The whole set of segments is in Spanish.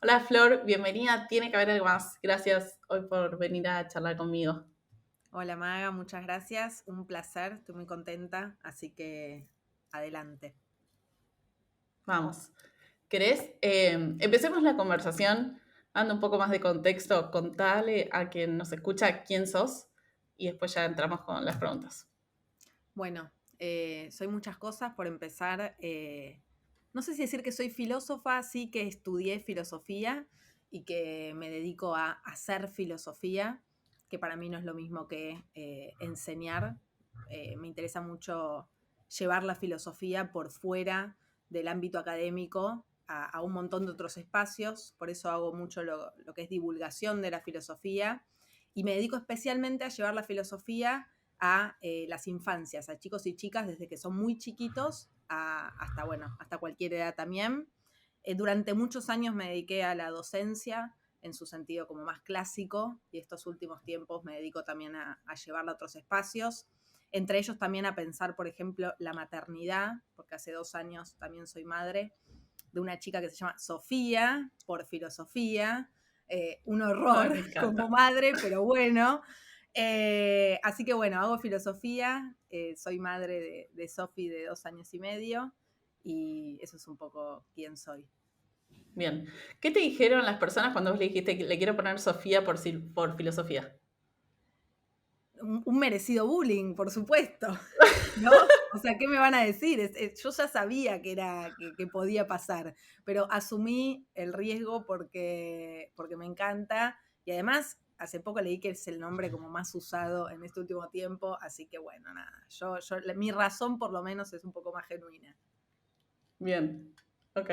Hola Flor, bienvenida. Tiene que haber algo más. Gracias hoy por venir a charlar conmigo. Hola Maga, muchas gracias. Un placer, estoy muy contenta, así que adelante. Vamos. ¿Querés? Empecemos la conversación dando un poco más de contexto. Contale a quien nos escucha quién sos y después ya entramos con las preguntas. Bueno, soy muchas cosas. Por empezar, no sé si decir que soy filósofa, sí que estudié filosofía y que me dedico a hacer filosofía, que para mí no es lo mismo que enseñar. Me interesa mucho llevar la filosofía por fuera del ámbito académico a un montón de otros espacios, por eso hago mucho lo que es divulgación de la filosofía y me dedico especialmente a llevar la filosofía a las infancias, a chicos y chicas desde que son muy chiquitos hasta, bueno, hasta cualquier edad también. Durante muchos años me dediqué a la docencia en su sentido como más clásico y estos últimos tiempos me dedico también a llevarla a otros espacios, entre ellos también a pensar, por ejemplo, la maternidad, porque hace 2 años también soy madre de una chica que se llama Sofía, por filosofía, un Ay, horror me como encanta. madre, pero bueno. Así que bueno, hago filosofía, soy madre de Sofi de 2 años y medio y eso es un poco quién soy. Bien. ¿Qué te dijeron las personas cuando vos le dijiste que le quiero poner Sofía por filosofía? Un merecido bullying, por supuesto, ¿no? O sea, ¿qué me van a decir? Yo ya sabía que podía pasar, pero asumí el riesgo porque me encanta y además hace poco leí que es el nombre como más usado en este último tiempo, así que bueno, nada, mi razón por lo menos es un poco más genuina. Bien. Ok.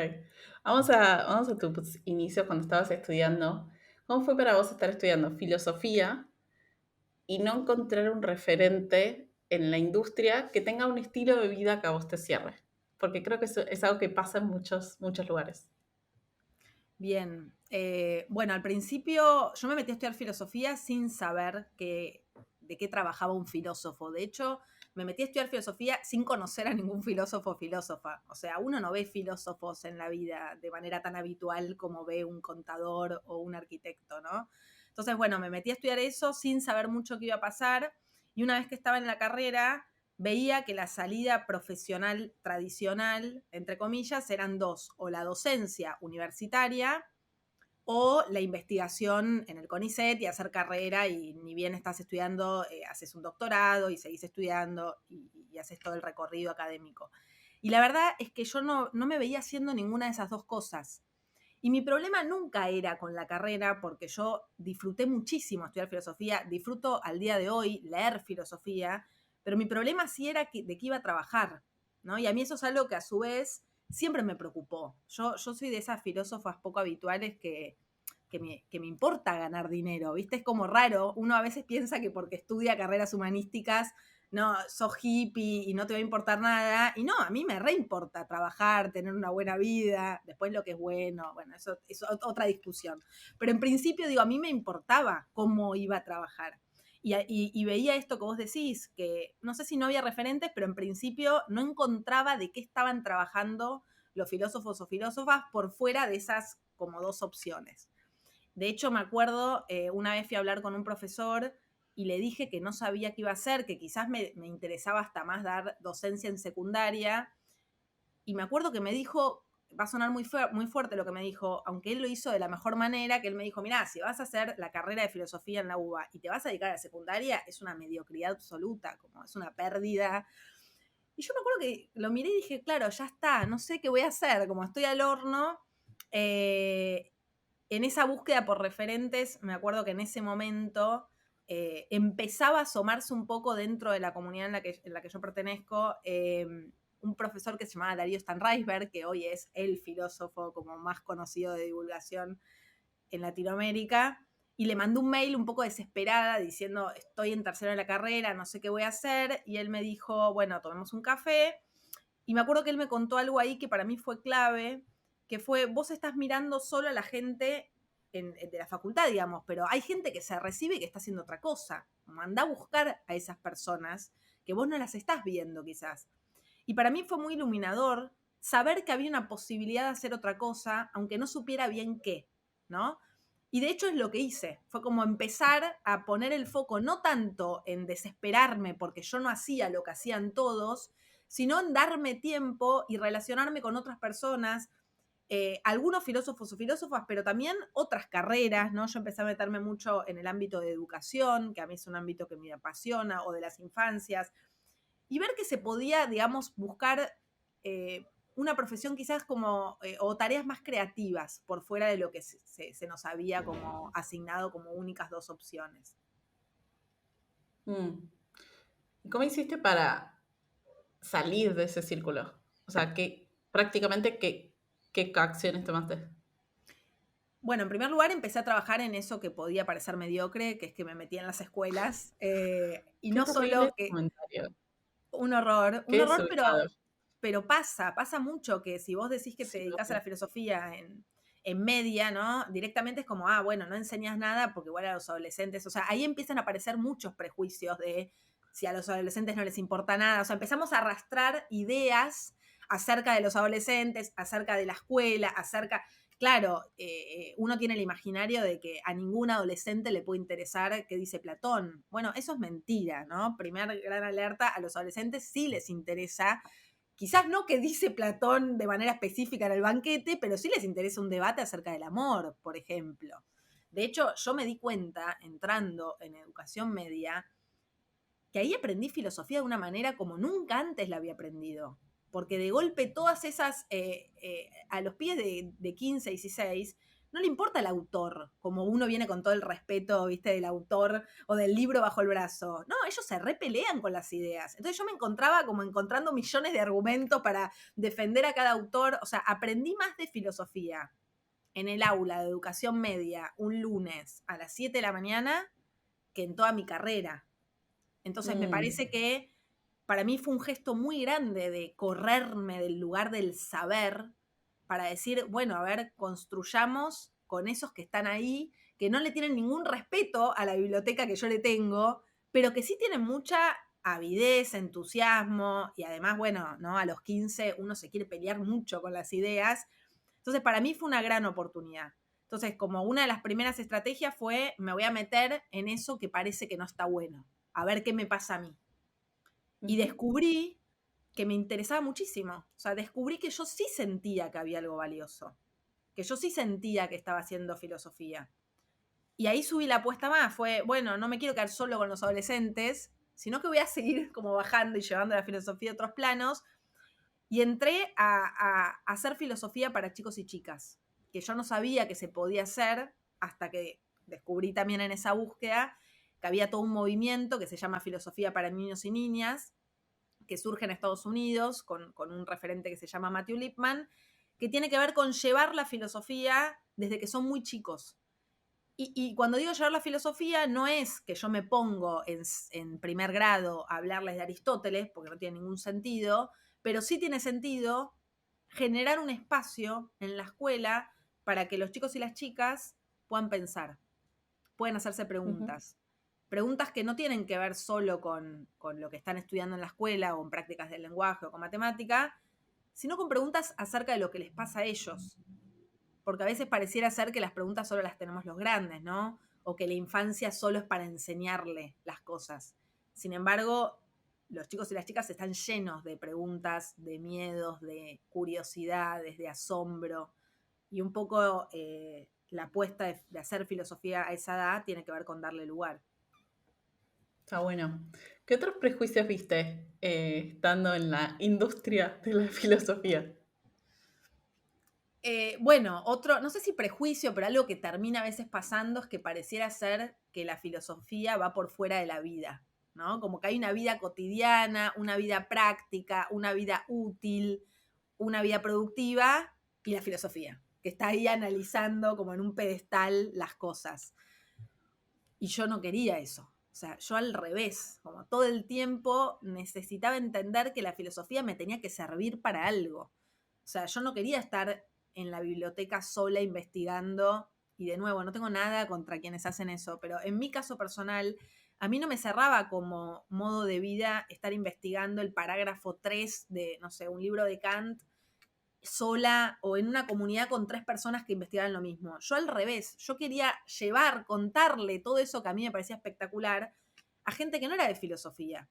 Vamos a tus inicios cuando estabas estudiando. ¿Cómo fue para vos estar estudiando filosofía y no encontrar un referente en la industria que tenga un estilo de vida que a vos te cierre? Porque creo que eso es algo que pasa en muchos lugares. Bien, bueno, al principio yo me metí a estudiar filosofía sin saber de qué trabajaba un filósofo. De hecho, me metí a estudiar filosofía sin conocer a ningún filósofo o filósofa. O sea, uno no ve filósofos en la vida de manera tan habitual como ve un contador o un arquitecto, ¿no? Entonces, bueno, me metí a estudiar eso sin saber mucho qué iba a pasar. Y una vez que estaba en la carrera, veía que la salida profesional tradicional, entre comillas, eran dos, o la docencia universitaria o la investigación en el CONICET y hacer carrera y ni bien estás estudiando, haces un doctorado y seguís estudiando y haces todo el recorrido académico. Y la verdad es que yo no me veía haciendo ninguna de esas dos cosas. Y mi problema nunca era con la carrera, porque yo disfruté muchísimo estudiar filosofía, disfruto al día de hoy leer filosofía, pero mi problema sí era de qué iba a trabajar, ¿no? Y a mí eso es algo que a su vez siempre me preocupó. Yo soy de esas filósofas poco habituales que me importa ganar dinero, ¿viste? Es como raro, uno a veces piensa que porque estudia carreras humanísticas no, sos hippie y no te va a importar nada. Y no, a mí me reimporta trabajar, tener una buena vida, después lo que es bueno, bueno, eso es otra discusión. Pero en principio, digo, a mí me importaba cómo iba a trabajar. Y veía esto que vos decís, que no sé si no había referentes, pero en principio no encontraba de qué estaban trabajando los filósofos o filósofas por fuera de esas como dos opciones. De hecho, me acuerdo, una vez fui a hablar con un profesor y le dije que no sabía qué iba a hacer, que quizás me interesaba hasta más dar docencia en secundaria. Y me acuerdo que me dijo, va a sonar muy fuerte lo que me dijo, aunque él lo hizo de la mejor manera, que él me dijo, mirá, si vas a hacer la carrera de filosofía en la UBA y te vas a dedicar a la secundaria, es una mediocridad absoluta, como es una pérdida. Y yo me acuerdo que lo miré y dije, claro, ya está, no sé qué voy a hacer, como estoy al horno. Eh, en esa búsqueda por referentes, me acuerdo que en ese momento empezaba a asomarse un poco dentro de la comunidad en la que yo pertenezco, un profesor que se llamaba Darío Stanreisberg, que hoy es el filósofo como más conocido de divulgación en Latinoamérica, y le mandé un mail un poco desesperada diciendo, estoy en tercero de la carrera, no sé qué voy a hacer, y él me dijo, bueno, tomemos un café, y me acuerdo que él me contó algo ahí que para mí fue clave, que fue, vos estás mirando solo a la gente de la facultad, digamos, pero hay gente que se recibe y que está haciendo otra cosa. Mandá a buscar a esas personas que vos no las estás viendo quizás. Y para mí fue muy iluminador saber que había una posibilidad de hacer otra cosa, aunque no supiera bien qué. ¿no? Y de hecho es lo que hice, fue como empezar a poner el foco no tanto en desesperarme porque yo no hacía lo que hacían todos, sino en darme tiempo y relacionarme con otras personas, algunos filósofos o filósofas, pero también otras carreras, ¿no? Yo empecé a meterme mucho en el ámbito de educación, que a mí es un ámbito que me apasiona, o de las infancias, y ver que se podía, digamos, buscar una profesión quizás como, o tareas más creativas por fuera de lo que se nos había como asignado como únicas dos opciones. Mm. ¿Y cómo hiciste para salir de ese círculo? O sea, prácticamente, ¿qué acciones tomaste? Bueno, en primer lugar empecé a trabajar en eso que podía parecer mediocre, que es que me metí en las escuelas, y Qué no terrible solo ese que comentario. un Qué horror, desubicado. pero pasa mucho que si vos decís que te Sí, dedicas a obvio. la filosofía en media, ¿no? Directamente es como, bueno, no enseñas nada porque igual a los adolescentes, o sea, ahí empiezan a aparecer muchos prejuicios de si a los adolescentes no les importa nada, o sea, empezamos a arrastrar ideas acerca de los adolescentes, acerca de la escuela, claro, uno tiene el imaginario de que a ningún adolescente le puede interesar qué dice Platón. Bueno, eso es mentira, ¿no? Primer gran alerta, a los adolescentes sí les interesa. Quizás no que dice Platón de manera específica en el banquete, pero sí les interesa un debate acerca del amor, por ejemplo. De hecho, yo me di cuenta, entrando en educación media, que ahí aprendí filosofía de una manera como nunca antes la había aprendido. Porque de golpe todas esas, a los pies de 15, 16, no le importa el autor, como uno viene con todo el respeto, viste, del autor o del libro bajo el brazo. No, ellos se repelean con las ideas. Entonces yo me encontraba como encontrando millones de argumentos para defender a cada autor. O sea, aprendí más de filosofía en el aula de educación media un lunes a las 7 de la mañana que en toda mi carrera. Entonces me Mm, parece que para mí fue un gesto muy grande de correrme del lugar del saber para decir, bueno, a ver, construyamos con esos que están ahí, que no le tienen ningún respeto a la biblioteca que yo le tengo, pero que sí tienen mucha avidez, entusiasmo, y además, bueno, ¿no? A los 15 uno se quiere pelear mucho con las ideas. Entonces, para mí fue una gran oportunidad. Entonces, como una de las primeras estrategias fue, me voy a meter en eso que parece que no está bueno, a ver qué me pasa a mí. Y ujú, descubrí que me interesaba muchísimo. O sea, descubrí que yo sí sentía que había algo valioso, que yo sí sentía que estaba haciendo filosofía. Y ahí subí la apuesta más, fue, bueno, no me quiero quedar solo con los adolescentes, sino que voy a seguir como bajando y llevando la filosofía a otros planos. Y entré a hacer filosofía para chicos y chicas, que yo no sabía que se podía hacer hasta que descubrí también en esa búsqueda que había todo un movimiento que se llama Filosofía para Niños y Niñas, que surge en Estados Unidos con un referente que se llama Matthew Lipman, que tiene que ver con llevar la filosofía desde que son muy chicos. Y cuando digo llevar la filosofía, no es que yo me pongo en primer grado a hablarles de Aristóteles, porque no tiene ningún sentido, pero sí tiene sentido generar un espacio en la escuela para que los chicos y las chicas puedan pensar, puedan hacerse ujú. preguntas. Preguntas que no tienen que ver solo con lo que están estudiando en la escuela o en prácticas del lenguaje o con matemática, sino con preguntas acerca de lo que les pasa a ellos, porque a veces pareciera ser que las preguntas solo las tenemos los grandes, ¿no? O que la infancia solo es para enseñarle las cosas. Sin embargo, los chicos y las chicas están llenos de preguntas, de miedos, de curiosidades, de asombro. Y un poco la apuesta de hacer filosofía a esa edad tiene que ver con darle lugar. Está bueno. ¿Qué otros prejuicios viste estando en la industria de la filosofía? Bueno, otro, no sé si prejuicio, pero algo que termina a veces pasando es que pareciera ser que la filosofía va por fuera de la vida, ¿no? Como que hay una vida cotidiana, una vida práctica, una vida útil, una vida productiva y la filosofía, que está ahí analizando como en un pedestal las cosas. Y yo no quería eso. O sea, yo al revés, como todo el tiempo necesitaba entender que la filosofía me tenía que servir para algo. O sea, yo no quería estar en la biblioteca sola investigando. Y de nuevo, no tengo nada contra quienes hacen eso, pero en mi caso personal, a mí no me cerraba como modo de vida estar investigando el parágrafo 3 de, no sé, un libro de Kant sola o en una comunidad con 3 personas que investigaran lo mismo. Yo al revés, yo quería contarle todo eso que a mí me parecía espectacular a gente que no era de filosofía.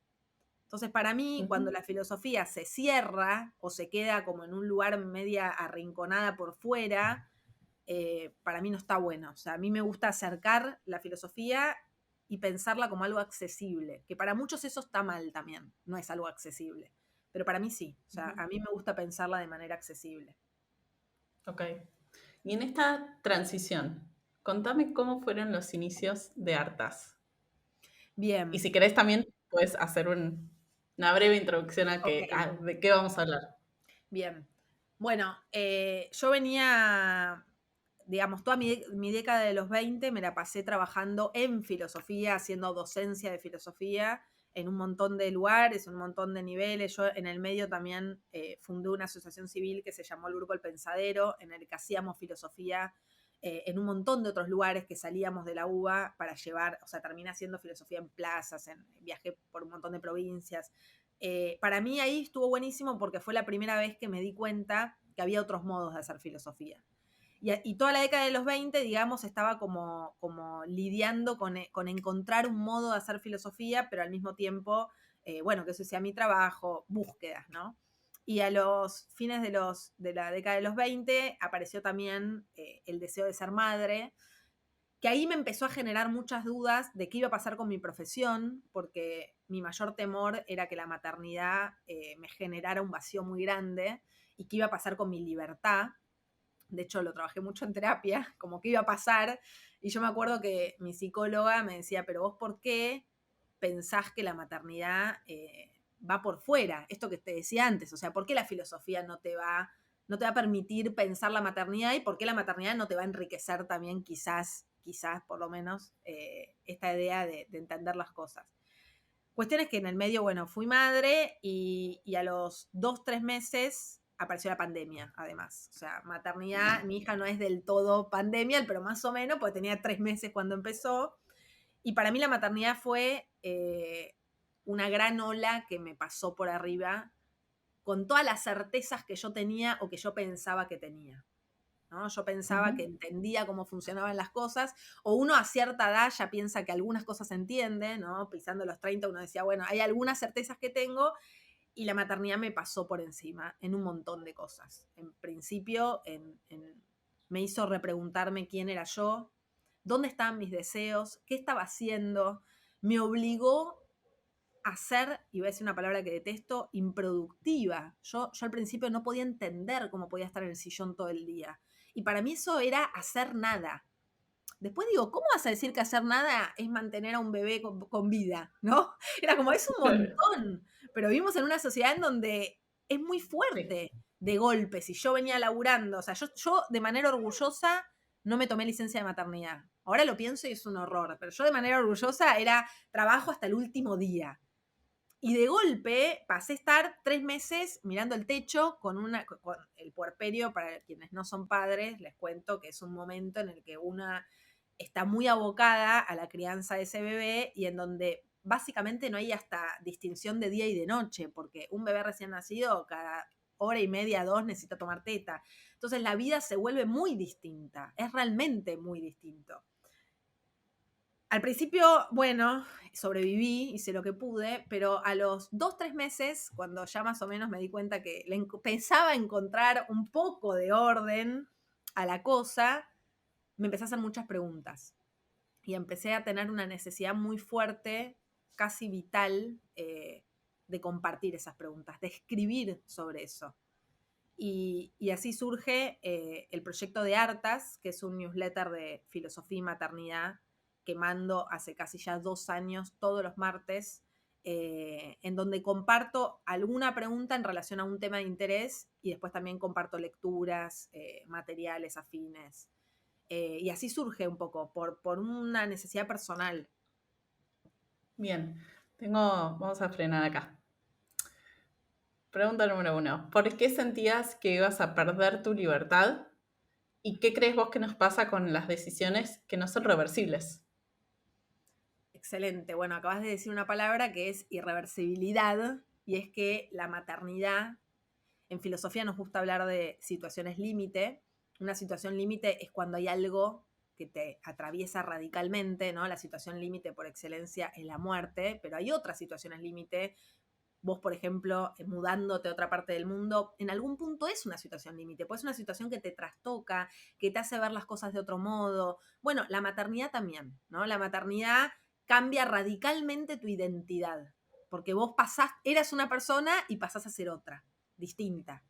Entonces, para mí, cuando Ujú. la filosofía se cierra o se queda como en un lugar media arrinconada por fuera, para mí no está bueno. O sea, a mí me gusta acercar la filosofía y pensarla como algo accesible, que para muchos eso está mal también, no es algo accesible. Pero para mí sí, o sea, Ujú. a mí me gusta pensarla de manera accesible. Ok. Y en esta transición, contame cómo fueron los inicios de Artas. Y Bien, si querés también puedes hacer una breve introducción ok, de qué vamos a hablar. bien. Bueno, yo venía, digamos, toda mi década de los 20 me la pasé trabajando en filosofía, haciendo docencia de filosofía en un montón de lugares, en un montón de niveles. Yo en el medio también fundé una asociación civil que se llamó el Grupo El Pensadero, en el que hacíamos filosofía en un montón de otros lugares que salíamos de la UBA para llevar, o sea, terminé haciendo filosofía en plazas, viajé por un montón de provincias. Para mí ahí estuvo buenísimo porque fue la primera vez que me di cuenta que había otros modos de hacer filosofía. Y toda la década de los 20, digamos, estaba como lidiando con encontrar un modo de hacer filosofía, pero al mismo tiempo, bueno, que eso sea mi trabajo, búsquedas, ¿no? Y a los fines de la década de los 20 apareció también el deseo de ser madre, que ahí me empezó a generar muchas dudas de qué iba a pasar con mi profesión, porque mi mayor temor era que la maternidad me generara un vacío muy grande y qué iba a pasar con mi libertad. De hecho, lo trabajé mucho en terapia, como qué iba a pasar. Y yo me acuerdo que mi psicóloga me decía, pero vos por qué pensás que la maternidad va por fuera? Esto que te decía antes, o sea, ¿por qué la filosofía no te va a permitir pensar la maternidad y por qué la maternidad no te va a enriquecer también quizás por lo menos, esta idea de entender las cosas? Cuestión es que en el medio, bueno, fui madre y a los 2, 3 meses apareció la pandemia, además. O sea, maternidad, mi hija no es del todo pandemia, pero más o menos, porque tenía 3 meses cuando empezó. Y para mí la maternidad fue una gran ola que me pasó por arriba con todas las certezas que yo tenía o que yo pensaba que tenía. ¿No? Yo pensaba que Ujú. entendía cómo funcionaban las cosas, o uno a cierta edad ya piensa que algunas cosas se entienden, ¿no? Pisando los 30 uno decía, bueno, hay algunas certezas que tengo, y la maternidad me pasó por encima en un montón de cosas. En principio, me hizo repreguntarme quién era yo, dónde estaban mis deseos, qué estaba haciendo, me obligó a ser, y voy a decir una palabra que detesto, improductiva. Yo al principio no podía entender cómo podía estar en el sillón todo el día. Y para mí eso era hacer nada. Después digo, ¿cómo vas a decir que hacer nada es mantener a un bebé con vida? ¿No? Era como, es un montón. Pero vivimos en una sociedad en donde es muy Sí. fuerte de golpe. Si yo venía laburando, o sea, yo de manera orgullosa no me tomé licencia de maternidad. Ahora lo pienso y es un horror, pero yo de manera orgullosa era trabajo hasta el último día. Y de golpe pasé a estar 3 meses mirando el techo con el puerperio. Para quienes no son padres, les cuento que es un momento en el que una está muy abocada a la crianza de ese bebé y en donde básicamente no hay hasta distinción de día y de noche, porque un bebé recién nacido cada hora y media, 2 necesita tomar teta. Entonces la vida se vuelve muy distinta, es realmente muy distinto. Al principio, bueno, sobreviví, hice lo que pude, pero a los 2, 3 meses, cuando ya más o menos me di cuenta que pensaba encontrar un poco de orden a la cosa, me empecé a hacer muchas preguntas y empecé a tener una necesidad muy fuerte, casi vital, de compartir esas preguntas, de escribir sobre eso. Y así surge el proyecto de Artas, que es un newsletter de filosofía y maternidad que mando hace casi ya 2 años, todos los martes, en donde comparto alguna pregunta en relación a un tema de interés y después también comparto lecturas, materiales afines. Y así surge un poco, por una necesidad personal. Bien. Vamos a frenar acá. Pregunta número uno. ¿Por qué sentías que ibas a perder tu libertad? ¿Y qué crees vos que nos pasa con las decisiones que no son reversibles? Excelente. Bueno, acabas de decir una palabra que es irreversibilidad, y es que la maternidad en filosofía nos gusta hablar de situaciones límite. Una situación límite es cuando hay algo que te atraviesa radicalmente, ¿no? La situación límite por excelencia es la muerte, pero hay otras situaciones límite. Vos, por ejemplo, mudándote a otra parte del mundo, en algún punto es una situación límite, pues es una situación que te trastoca, que te hace ver las cosas de otro modo. Bueno, la maternidad también, ¿no? La maternidad cambia radicalmente tu identidad, porque vos eras una persona y pasás a ser otra, distinta.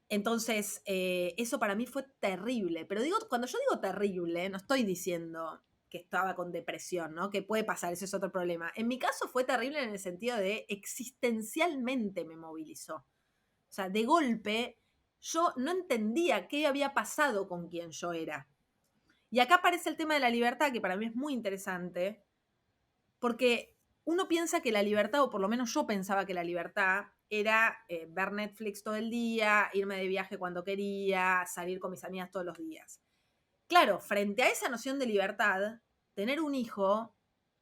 Entonces, eso para mí fue terrible. Pero cuando yo digo terrible, no estoy diciendo que estaba con depresión, ¿no? Que puede pasar, ese es otro problema. En mi caso fue terrible en el sentido de existencialmente me movilizó. O sea, de golpe yo no entendía qué había pasado con quien yo era. Y acá aparece el tema de la libertad, que para mí es muy interesante, porque uno piensa que la libertad, o por lo menos yo pensaba que la libertad era ver Netflix todo el día, irme de viaje cuando quería, salir con mis amigas todos los días. Claro, frente a esa noción de libertad, tener un hijo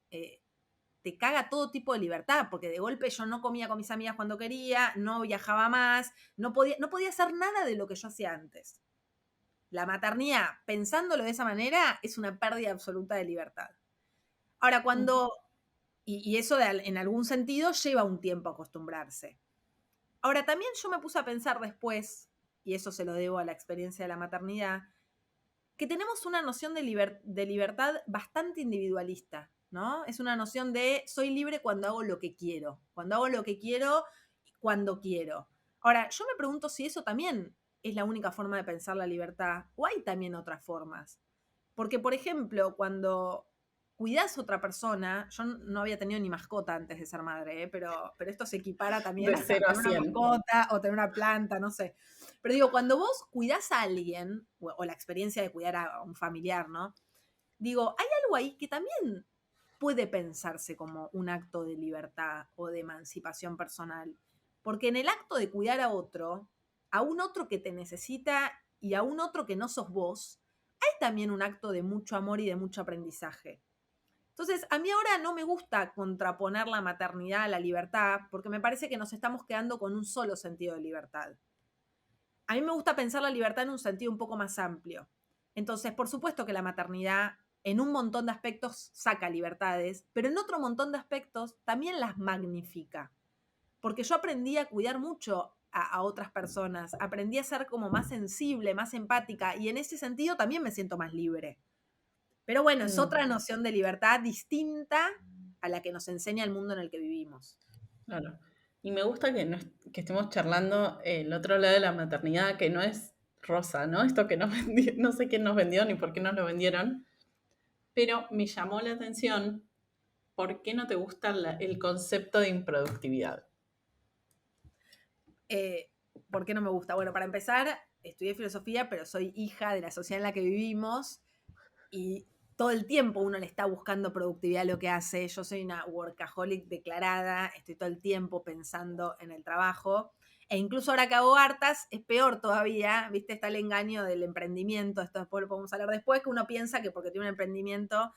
te caga todo tipo de libertad, porque de golpe yo no comía con mis amigas cuando quería, no viajaba más, no podía hacer nada de lo que yo hacía antes. La maternidad, pensándolo de esa manera, es una pérdida absoluta de libertad. Ahora, y eso en algún sentido lleva un tiempo acostumbrarse. Ahora, también yo me puse a pensar después, y eso se lo debo a la experiencia de la maternidad, que tenemos una noción de libertad bastante individualista, ¿no? Es una noción de soy libre cuando hago lo que quiero, cuando quiero. Ahora, yo me pregunto si eso también es la única forma de pensar la libertad, o hay también otras formas. Porque, por ejemplo, cuando cuidas a otra persona, yo no había tenido ni mascota antes de ser madre, pero esto se equipara también De a cero a tener una 100. mascota o tener una planta, no sé. Pero digo, cuando vos cuidás a alguien, o la experiencia de cuidar a un familiar, ¿no? Digo, hay algo ahí que también puede pensarse como un acto de libertad o de emancipación personal. Porque en el acto de cuidar a un otro que te necesita y a un otro que no sos vos, hay también un acto de mucho amor y de mucho aprendizaje. Entonces, a mí ahora no me gusta contraponer la maternidad a la libertad, porque me parece que nos estamos quedando con un solo sentido de libertad. A mí me gusta pensar la libertad en un sentido un poco más amplio. Entonces, por supuesto que la maternidad en un montón de aspectos saca libertades, pero en otro montón de aspectos también las magnifica. Porque yo aprendí a cuidar mucho a otras personas, aprendí a ser como más sensible, más empática, y en ese sentido también me siento más libre. Pero bueno, es otra noción de libertad distinta a la que nos enseña el mundo en el que vivimos. Claro. Y me gusta que estemos charlando el otro lado de la maternidad, que no es rosa, ¿no? Esto que nos vendió, no sé quién nos vendió ni por qué nos lo vendieron, pero me llamó la atención por qué no te gusta el concepto de improductividad. ¿Por qué no me gusta? Bueno, para empezar, estudié filosofía, pero soy hija de la sociedad en la que vivimos y todo el tiempo uno le está buscando productividad a lo que hace. Yo soy una workaholic declarada, estoy todo el tiempo pensando en el trabajo. E incluso ahora que hago hartas, es peor todavía, ¿viste? Está el engaño del emprendimiento, esto después lo podemos hablar después, que uno piensa que porque tiene un emprendimiento,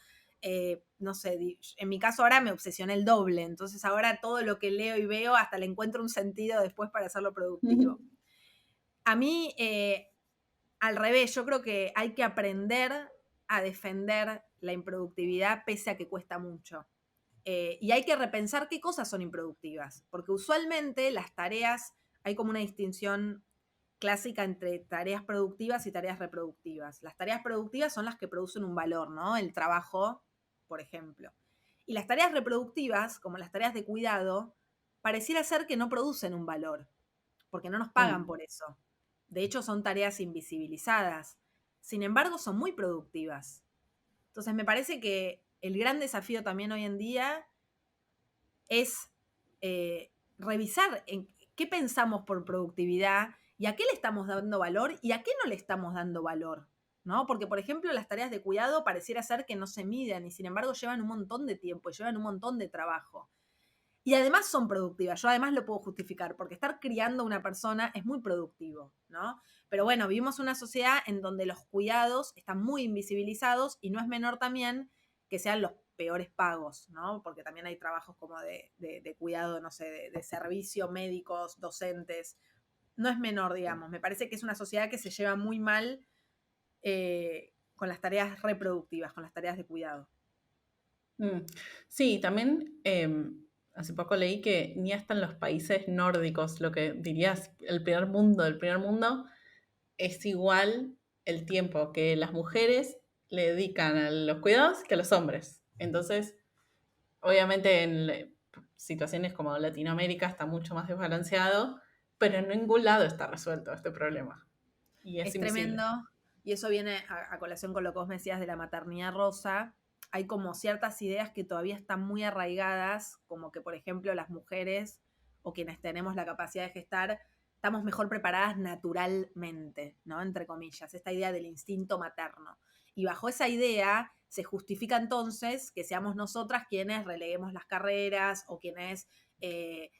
no sé, en mi caso ahora me obsesioné el doble, entonces ahora todo lo que leo y veo hasta le encuentro un sentido después para hacerlo productivo. A mí, al revés, yo creo que hay que aprender a defender la improductividad pese a que cuesta mucho. Y hay que repensar qué cosas son improductivas, porque usualmente las tareas, hay como una distinción clásica entre tareas productivas y tareas reproductivas. Las tareas productivas son las que producen un valor, ¿no? El trabajo, por ejemplo. Y las tareas reproductivas, como las tareas de cuidado, pareciera ser que no producen un valor, porque no nos pagan por eso. De hecho, son tareas invisibilizadas. Sin embargo, son muy productivas. Entonces, me parece que el gran desafío también hoy en día es revisar en qué pensamos por productividad y a qué le estamos dando valor y a qué no le estamos dando valor, ¿no? Porque, por ejemplo, las tareas de cuidado pareciera ser que no se miden y, sin embargo, llevan un montón de tiempo y llevan un montón de trabajo. Y además son productivas. Yo además lo puedo justificar, porque estar criando a una persona es muy productivo, ¿no? Pero bueno, vivimos una sociedad en donde los cuidados están muy invisibilizados y no es menor también que sean los peores pagos, ¿no? Porque también hay trabajos como de cuidado, no sé, de servicio, médicos, docentes, no es menor, digamos. Me parece que es una sociedad que se lleva muy mal con las tareas reproductivas, con las tareas de cuidado. Sí, también hace poco leí que ni hasta en los países nórdicos, lo que dirías el primer mundo es igual el tiempo que las mujeres le dedican a los cuidados que a los hombres. Entonces, obviamente situaciones como Latinoamérica está mucho más desbalanceado, pero en ningún lado está resuelto este problema y es Es invisible. tremendo, y eso viene a colación con lo que vos me decías de la maternidad rosa. Hay como ciertas ideas que todavía están muy arraigadas, como que, por ejemplo, las mujeres o quienes tenemos la capacidad de gestar, estamos mejor preparadas naturalmente, ¿no? Entre comillas, esta idea del instinto materno. Y bajo esa idea se justifica entonces que seamos nosotras quienes releguemos las carreras o quienes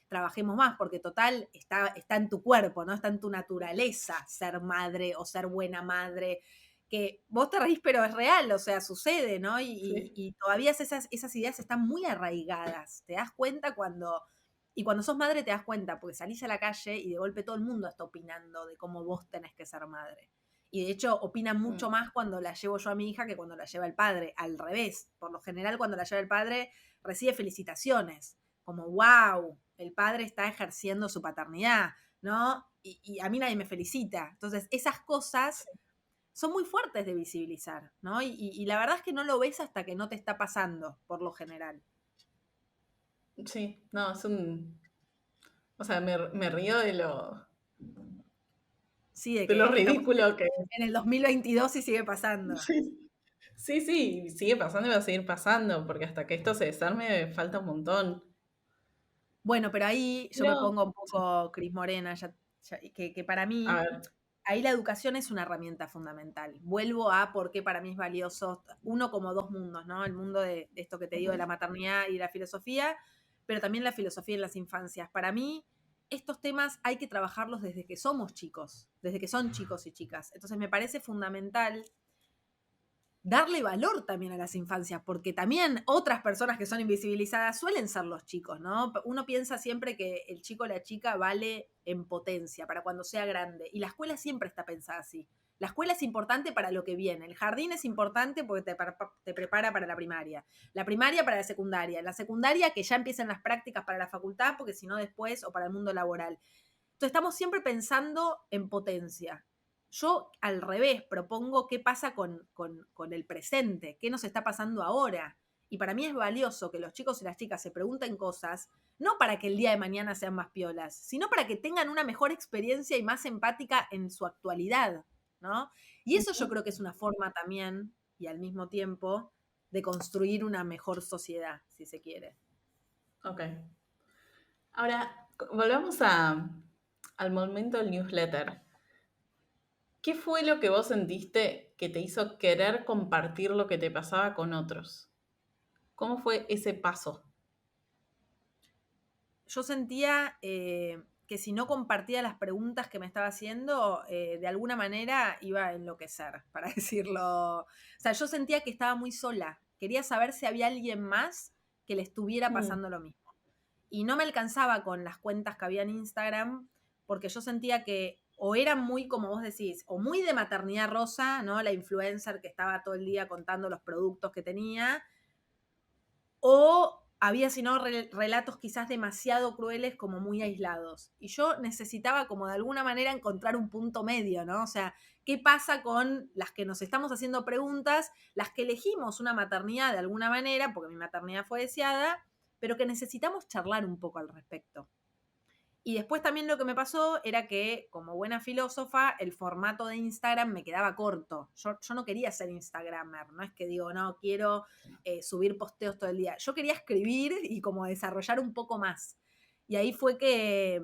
trabajemos más, porque total está en tu cuerpo, ¿no? Está en tu naturaleza ser madre o ser buena madre, que vos te reís, pero es real, o sea, sucede, ¿no? Sí. Y todavía esas ideas están muy arraigadas. Te das cuenta y cuando sos madre te das cuenta, porque salís a la calle y de golpe todo el mundo está opinando de cómo vos tenés que ser madre. Y de hecho opinan mucho más cuando la llevo yo a mi hija que cuando la lleva el padre. Al revés, por lo general cuando la lleva el padre recibe felicitaciones como, wow, el padre está ejerciendo su paternidad, ¿no? Y a mí nadie me felicita. Entonces, esas cosas son muy fuertes de visibilizar, ¿no? Y la verdad es que no lo ves hasta que no te está pasando, por lo general. Sí, no, es un... O sea, me río Sí, de de lo que estamos ridículo que en el 2022 y sigue pasando. es. Sí, sí, sigue pasando y va a seguir pasando, porque hasta que esto se desarme falta un montón. Bueno, pero ahí yo me Pero, pongo un sí, poco Cris Morena, que para a mí ver, ahí la educación es una herramienta fundamental. Vuelvo a por qué para mí es valioso, uno como dos mundos, ¿no? El mundo de esto que te digo de la maternidad y la filosofía, pero también la filosofía en las infancias. Para mí, estos temas hay que trabajarlos desde que somos chicos, desde que son chicos y chicas. Entonces me parece fundamental darle valor también a las infancias, porque también otras personas que son invisibilizadas suelen ser los chicos, ¿no? Uno piensa siempre que el chico o la chica vale en potencia para cuando sea grande, y la escuela siempre está pensada así. La escuela es importante para lo que viene, el jardín es importante porque te prepara para la primaria para la secundaria que ya empiezan las prácticas para la facultad, porque si no después, o para el mundo laboral. Entonces estamos siempre pensando en potencia. Yo al revés propongo qué pasa con el presente, qué nos está pasando ahora. Y para mí es valioso que los chicos y las chicas se pregunten cosas, no para que el día de mañana sean más piolas, sino para que tengan una mejor experiencia y más empática en su actualidad, ¿no? Y eso yo creo que es una forma también, y al mismo tiempo, de construir una mejor sociedad, si se quiere. ok. Ahora, volvamos al momento del newsletter. ¿Qué fue lo que vos sentiste que te hizo querer compartir lo que te pasaba con otros? ¿Cómo fue ese paso? Yo sentía que si no compartía las preguntas que me estaba haciendo, de alguna manera iba a enloquecer, para decirlo. O sea, yo sentía que estaba muy sola. Quería saber si había alguien más que le estuviera Mm, pasando lo mismo. Y no me alcanzaba con las cuentas que había en Instagram, porque yo sentía que o eran muy, como vos decís, o muy de maternidad rosa, ¿no? La influencer que estaba todo el día contando los productos que tenía, o había, si no, relatos quizás demasiado crueles como muy aislados. Y yo necesitaba como de alguna manera encontrar un punto medio, ¿no? O sea, ¿qué pasa con las que nos estamos haciendo preguntas, las que elegimos una maternidad de alguna manera, porque mi maternidad fue deseada, pero que necesitamos charlar un poco al respecto? Y después también lo que me pasó era que, como buena filósofa, el formato de Instagram me quedaba corto. Yo no quería ser Instagramer, no es que digo, no, quiero subir posteos todo el día. Yo quería escribir y como desarrollar un poco más. Y ahí fue que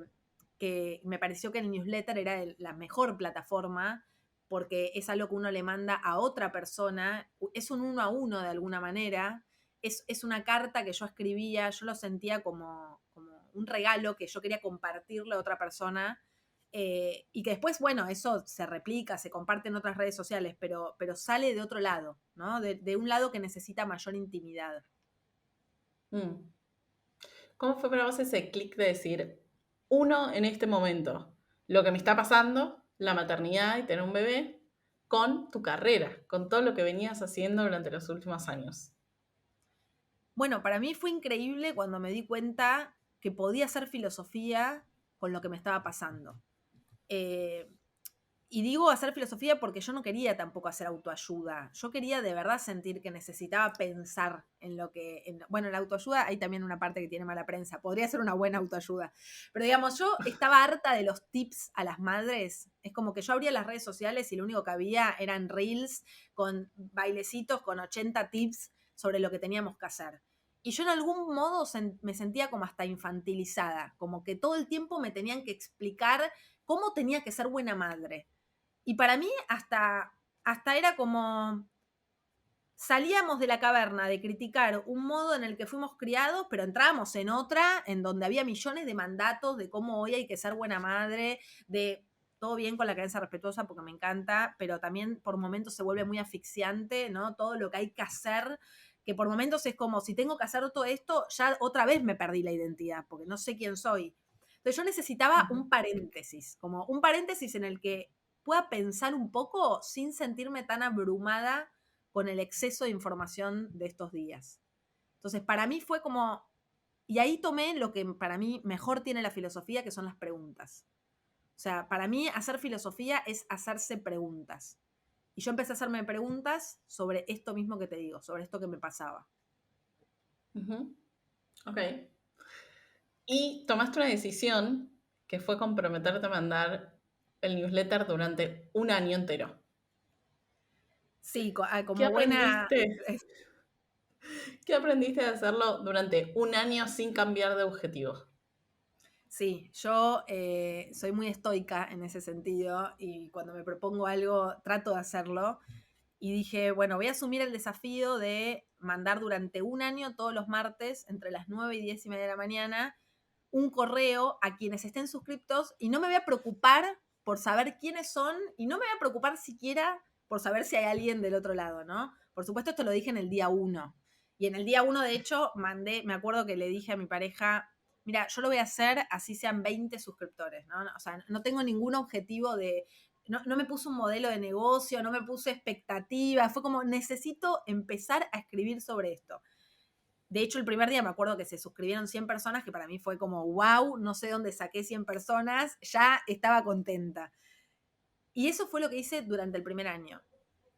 me pareció que el newsletter era la mejor plataforma porque es algo que uno le manda a otra persona, es un uno a uno de alguna manera, es una carta que yo escribía, yo lo sentía como un regalo que yo quería compartirle a otra persona y que después, bueno, eso se replica, se comparte en otras redes sociales, pero sale de otro lado, ¿no? De un lado que necesita mayor intimidad. mm. ¿Cómo fue para vos ese clic de decir, uno en este momento? lo que me está pasando, la maternidad y tener un bebé, con tu carrera, con todo lo que venías haciendo durante los últimos años. Bueno, para mí fue increíble cuando me di cuenta que podía hacer filosofía con lo que me estaba pasando. Eh, y digo hacer filosofía porque yo no quería tampoco hacer autoayuda. Yo quería de verdad sentir que necesitaba pensar en lo que... bueno, en la autoayuda hay también una parte que tiene mala prensa. Podría ser una buena autoayuda. Pero digamos, yo estaba harta de los tips a las madres. Es como que yo abría las redes sociales y lo único que había eran reels con bailecitos, con 80 tips sobre lo que teníamos que hacer. Y yo en algún modo me sentía como hasta infantilizada, como que todo el tiempo me tenían que explicar cómo tenía que ser buena madre. Y para mí hasta era como, salíamos de la caverna de criticar un modo en el que fuimos criados, pero entrábamos en otra, en donde había millones de mandatos de cómo hoy hay que ser buena madre, de todo bien con la creencia respetuosa porque me encanta, pero también por momentos se vuelve muy asfixiante, ¿no? Todo lo que hay que hacer, que por momentos es como, si tengo que hacer todo esto, ya otra vez me perdí la identidad, porque no sé quién soy. Entonces yo necesitaba un paréntesis, como un paréntesis en el que pueda pensar un poco sin sentirme tan abrumada con el exceso de información de estos días. Entonces, para mí fue como, y ahí tomé lo que para mí mejor tiene la filosofía, que son las preguntas. O sea, para mí hacer filosofía es hacerse preguntas. Y yo empecé a hacerme preguntas sobre esto mismo que te digo, sobre esto que me pasaba. Ujú. Ok. Y tomaste una decisión que fue comprometerte a mandar el newsletter durante un año entero. Sí, ¿Qué como buena... aprendiste? ¿Qué aprendiste de hacerlo durante un año sin cambiar de objetivo? Sí, yo soy muy estoica en ese sentido y cuando me propongo algo trato de hacerlo. Y dije, bueno, voy a asumir el desafío de mandar durante un año, todos los martes, entre las 9 y 10 y media de la mañana, un correo a quienes estén suscriptos y no me voy a preocupar por saber quiénes son y no me voy a preocupar siquiera por saber si hay alguien del otro lado, ¿no? Por supuesto, esto lo dije en el día 1. Y en el día 1, de hecho, me acuerdo que le dije a mi pareja, mira, yo lo voy a hacer así sean 20 suscriptores, ¿no? O sea, no tengo ningún objetivo de, no me puse un modelo de negocio, no me puse expectativas, fue como, necesito empezar a escribir sobre esto. De hecho, el primer día me acuerdo que se suscribieron 100 personas, que para mí fue como, wow, no sé dónde saqué 100 personas, ya estaba contenta. Y eso fue lo que hice durante el primer año.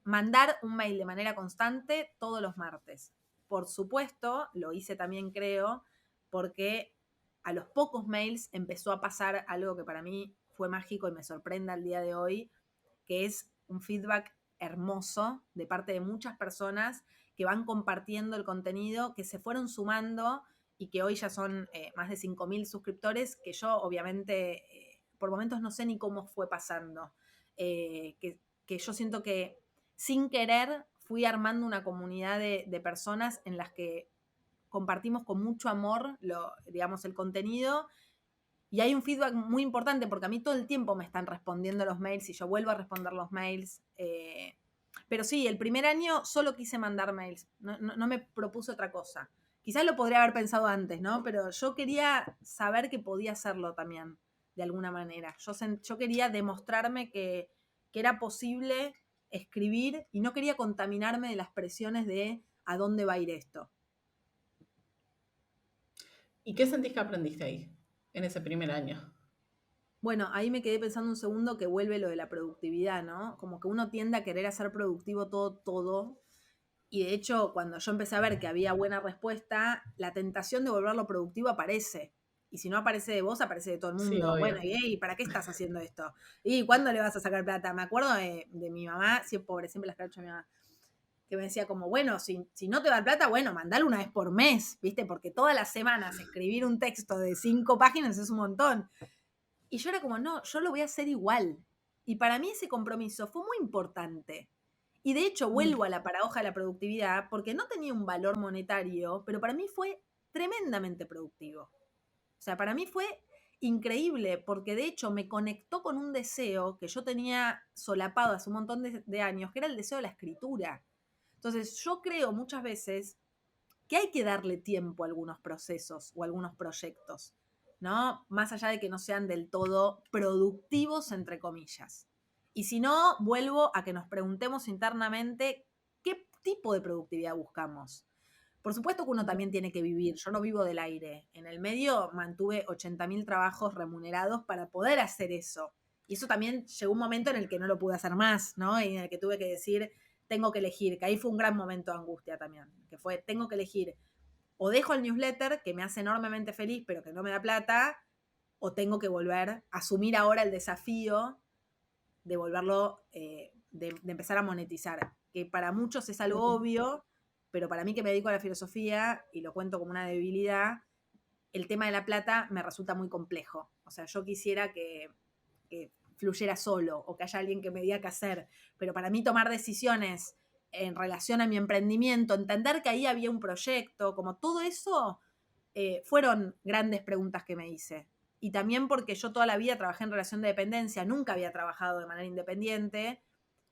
Mandar un mail de manera constante todos los martes. Por supuesto, lo hice también, creo, porque a los pocos mails empezó a pasar algo que para mí fue mágico y me sorprende al día de hoy, que es un feedback hermoso de parte de muchas personas que van compartiendo el contenido, que se fueron sumando y que hoy ya son más de 5.000 suscriptores, que yo obviamente por momentos no sé ni cómo fue pasando. Que yo siento que sin querer fui armando una comunidad de personas en las que compartimos con mucho amor digamos, el contenido y hay un feedback muy importante porque a mí todo el tiempo me están respondiendo los mails y yo vuelvo a responder los mails. Pero sí, el primer año solo quise mandar mails, no me propuse otra cosa. Quizás lo podría haber pensado antes, ¿no? Pero yo quería saber que podía hacerlo también, de alguna manera. Yo quería demostrarme que era posible escribir y no quería contaminarme de las presiones de a dónde va a ir esto. ¿Y qué sentís que aprendiste ahí, en ese primer año? Bueno, ahí me quedé pensando un segundo que vuelve lo de la productividad, ¿no? Como que uno tiende a querer hacer productivo todo. Y de hecho, cuando yo empecé a ver que había buena respuesta, la tentación de volverlo productivo aparece. Y si no aparece de vos, aparece de todo el Sí, mundo. Bueno, obvio. ¿y para qué estás haciendo esto? ¿Y cuándo le vas a sacar plata? Me acuerdo de mi mamá, sí, pobre, siempre la escracho a mi mamá, que me decía como, bueno, si no te da plata, bueno, mandalo una vez por mes, ¿viste? Porque todas las semanas escribir un texto de 5 páginas es un montón. Y yo era como, no, yo lo voy a hacer igual. Y para mí ese compromiso fue muy importante. Y de hecho vuelvo a la paradoja de la productividad porque no tenía un valor monetario, pero para mí fue tremendamente productivo. O sea, para mí fue increíble porque de hecho me conectó con un deseo que yo tenía solapado hace un montón de años, que era el deseo de la escritura. Entonces yo creo muchas veces que hay que darle tiempo a algunos procesos o a algunos proyectos, ¿no? Más allá de que no sean del todo productivos, entre comillas. Y si no, vuelvo a que nos preguntemos internamente qué tipo de productividad buscamos. Por supuesto que uno también tiene que vivir. Yo no vivo del aire. En el medio mantuve 80.000 trabajos remunerados para poder hacer eso. Y eso también llegó un momento en el que no lo pude hacer más, ¿no? Y en el que tuve que decir, tengo que elegir, que ahí fue un gran momento de angustia también, que fue, tengo que elegir, o dejo el newsletter, que me hace enormemente feliz, pero que no me da plata, o tengo que volver a asumir ahora el desafío de volverlo, de empezar a monetizar, que para muchos es algo obvio, pero para mí que me dedico a la filosofía, y lo cuento como una debilidad, el tema de la plata me resulta muy complejo. O sea, yo quisiera que fluyera solo o que haya alguien que me diga qué hacer, pero para mí tomar decisiones en relación a mi emprendimiento, entender que ahí había un proyecto, como todo eso, fueron grandes preguntas que me hice. Y también porque yo toda la vida trabajé en relación de dependencia, nunca había trabajado de manera independiente,